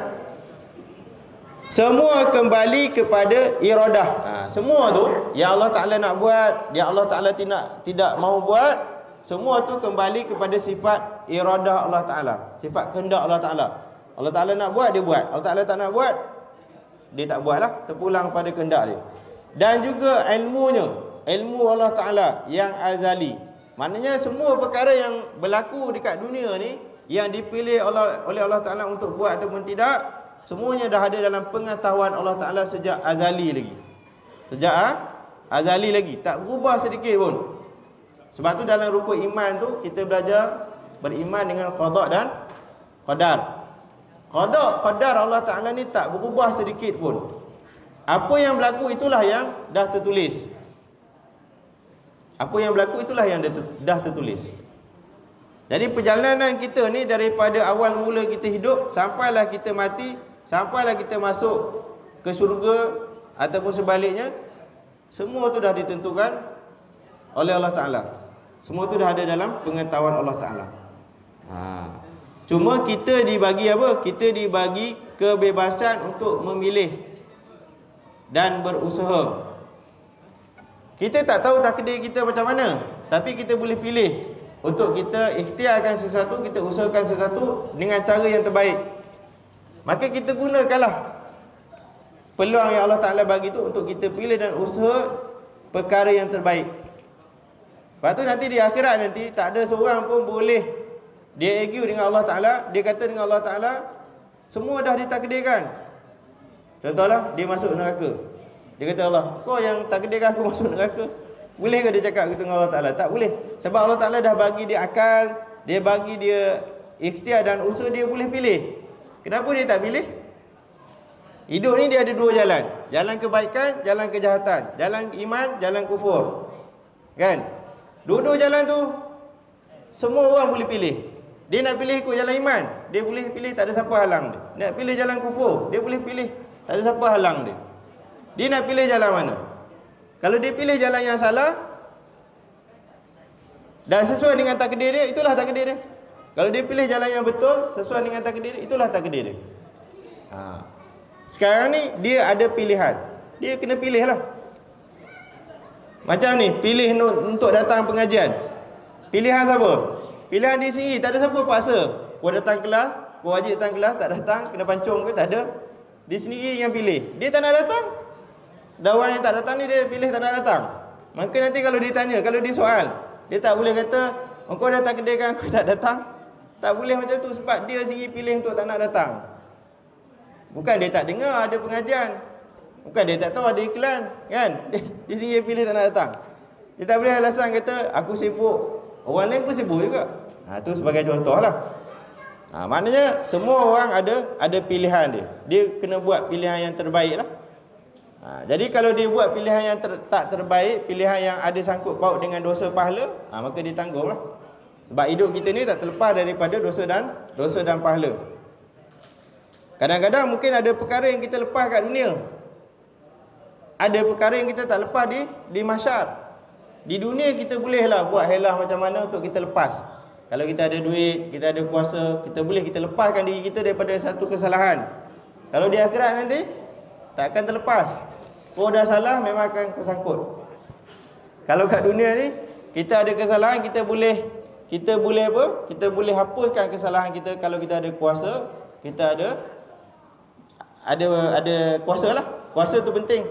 Semua kembali kepada iradah. Semua tu yang Allah Ta'ala nak buat, yang Allah Ta'ala tidak mahu buat, semua tu kembali kepada sifat iradah Allah Ta'ala, sifat kehendak Allah Ta'ala. Allah Ta'ala nak buat, dia buat. Allah Ta'ala tak nak buat, dia tak buat lah. Terpulang pada kehendak dia. Dan juga ilmu Allah Ta'ala yang azali. Maknanya semua perkara yang berlaku dekat dunia ni, yang dipilih oleh Allah Ta'ala untuk buat ataupun tidak, Semuanya dah ada dalam pengetahuan Allah Ta'ala sejak azali lagi. Sejak azali lagi, tak berubah sedikit pun. Sebab tu dalam rukun iman tu kita belajar beriman dengan qada dan qadar. Qada qadar Allah Ta'ala ni tak berubah sedikit pun. Apa yang berlaku itulah yang dah tertulis. Apa yang berlaku itulah yang dah tertulis. Jadi perjalanan kita ni daripada awal mula kita hidup sampailah kita mati, sampailah kita masuk ke syurga ataupun sebaliknya, semua tu dah ditentukan oleh Allah Ta'ala. Semua tu dah ada dalam pengetahuan Allah Ta'ala. Cuma kita dibagi apa? Kita dibagi kebebasan untuk memilih dan berusaha. Kita tak tahu takdir kita macam mana, tapi kita boleh pilih untuk kita ikhtiarkan sesuatu, kita usahakan sesuatu dengan cara yang terbaik. Maka kita gunakanlah peluang yang Allah Ta'ala bagi tu untuk kita pilih dan usaha perkara yang terbaik. Lepas tu nanti di akhirat nanti tak ada seorang pun boleh dia argue dengan Allah Ta'ala. Dia kata dengan Allah Ta'ala, semua dah ditakdirkan. Contohlah dia masuk neraka. Dia kata, Allah, kau yang takdirkan aku masuk neraka. Boleh ke dia cakap gitu dengan Allah Ta'ala? Tak boleh. Sebab Allah Ta'ala dah bagi dia akal, dia bagi dia ikhtiar dan usaha, dia boleh pilih. Kenapa dia tak pilih? Hidup ni dia ada dua jalan. Jalan kebaikan, jalan kejahatan. Jalan iman, jalan kufur. Kan? Dua-dua jalan tu semua orang boleh pilih. Dia nak pilih ikut jalan iman, dia boleh pilih, tak ada siapa halang dia. Nak pilih jalan kufur, dia boleh pilih, tak ada siapa halang dia. Dia nak pilih jalan mana? Kalau dia pilih jalan yang salah dan sesuai dengan takdir dia, itulah takdir dia. Kalau dia pilih jalan yang betul sesuai dengan takdir dia, itulah takdir dia. Sekarang ni dia ada pilihan. Dia kena pilih lah. Macam ni, pilih untuk datang pengajian. Pilihan siapa? Pilihan dia sendiri, tak ada siapa paksa. Kau datang kelas, kau wajib datang kelas, tak datang kena pancung ke, tak ada. Dia sendiri yang pilih. Dia tak nak datang, dan orang yang tak datang ni dia pilih tak nak datang. Maka nanti kalau ditanya, kalau dia soal, dia tak boleh kata engkau dah takdirkan aku tak datang. Tak boleh macam tu, sebab dia sendiri pilih untuk tak nak datang. Bukan dia tak dengar ada pengajian, bukan dia tak tahu ada iklan, kan? Dia sendiri pilih tak nak datang. Dia tak boleh alasan kata aku sibuk, orang lain pun sibuk juga. Tu sebagai contoh lah. Maknanya semua orang ada pilihan dia. Dia kena buat pilihan yang terbaik lah. Jadi kalau dia buat pilihan yang tak terbaik, pilihan yang ada sangkut paut dengan dosa pahala, maka dia tanggung lah. Sebab hidup kita ni tak terlepas daripada dosa dan pahala. Kadang-kadang mungkin ada perkara yang kita lepas kat dunia, ada perkara yang kita tak lepas di mahsyar. Di dunia kita bolehlah buat helah macam mana untuk kita lepas. Kalau kita ada duit, kita ada kuasa, kita boleh kita lepaskan diri kita daripada satu kesalahan. Kalau di akhirat nanti tak akan terlepas. Kau dah salah, memang akan kau sangkut. Kalau kat dunia ni kita ada kesalahan, kita boleh apa? Kita boleh hapuskan kesalahan kita kalau kita ada kuasa, kita ada kuasa lah. Kuasa tu penting.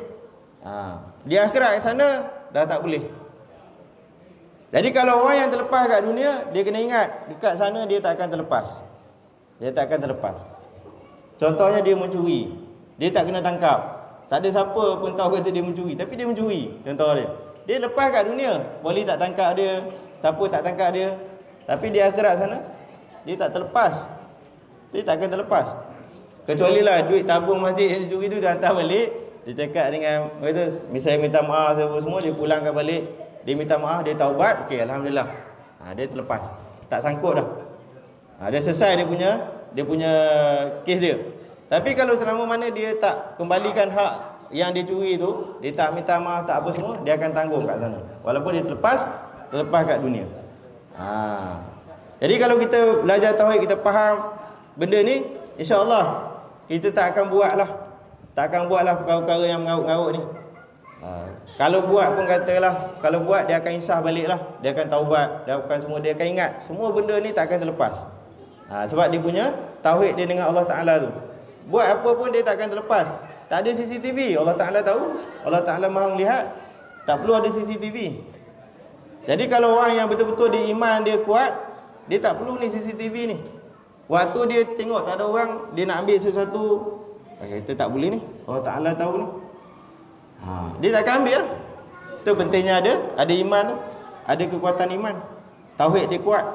Di akhirat sana dah tak boleh. Jadi kalau orang yang terlepas kat dunia, dia kena ingat dekat sana dia tak akan terlepas. Dia tak akan terlepas. Contohnya dia mencuri, dia tak kena tangkap. Tak ada siapa pun tahu kata dia mencuri, tapi dia mencuri. Contoh dia, dia lepas kat dunia, boleh tak tangkap dia, siapa tak tangkap dia. Tapi di akhirat sana dia tak terlepas. Dia tak akan terlepas. Kecuali lah duit tabung masjid yang dicuri tu dia hantar balik. Dia cakap dengan misalnya minta maaf semua, dia pulangkan balik, dia minta maaf, dia taubat, okey, alhamdulillah. Dia terlepas. Tak sangkut dah. Dia selesai dia punya kes dia. Tapi kalau selama mana dia tak kembalikan hak yang dia curi tu, dia tak minta maaf, tak apa semua, dia akan tanggung kat sana. Walaupun dia terlepas kat dunia. Jadi kalau kita belajar tauhid, kita faham benda ni, insya-Allah kita tak akan buatlah perkara-perkara yang mengarut-ngarut ni. Kalau buat pun katalah, kalau buat dia akan insah baliklah, dia akan taubat, dia akan semua, dia akan ingat semua benda ni tak akan terlepas. Sebab dia punya tauhid dia dengan Allah Ta'ala tu. Buat apa pun dia tak akan terlepas. Tak ada CCTV, Allah Ta'ala tahu, Allah Ta'ala Maha melihat. Tak perlu ada CCTV. Jadi kalau orang yang betul-betul di iman dia kuat, dia tak perlu ni CCTV ni. Waktu dia tengok tak ada orang, dia nak ambil sesuatu, Kita tak boleh ni, Allah Ta'ala tahu ni. Dia takkan ambil lah. Itu pentingnya ada iman tu, ada kekuatan iman, tauhid dia kuat.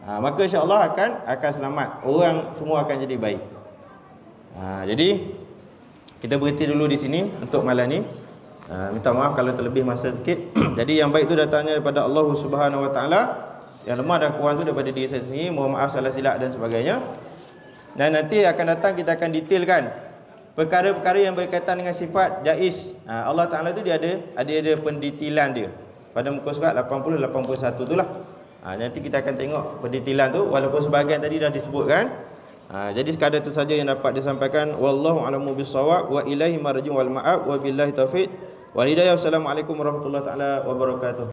Maka insya-Allah akan selamat. Orang semua akan jadi baik. Jadi kita berhenti dulu di sini untuk malam ni. Minta maaf kalau terlebih masa sikit. Jadi yang baik tu datangnya daripada Allah Subhanahu Wa Taala. Yang lemah dan kurang tu daripada diri saya sendiri. Mohon maaf salah silap dan sebagainya. Dan nanti akan datang kita akan detailkan perkara-perkara yang berkaitan dengan sifat jaiz. Allah Taala tu dia ada pendetailan dia. Pada muka surat 80 81 tu lah. Nanti kita akan tengok pendetailan tu, walaupun sebahagian tadi dah disebutkan. Jadi sekadar itu saja yang dapat disampaikan. Wallahu a'lamu bissawab wa ilaihi marji'u wal ma'ab wa billahi taufiq wal hidayah. Wassalamualaikum warahmatullahi taala wabarakatuh.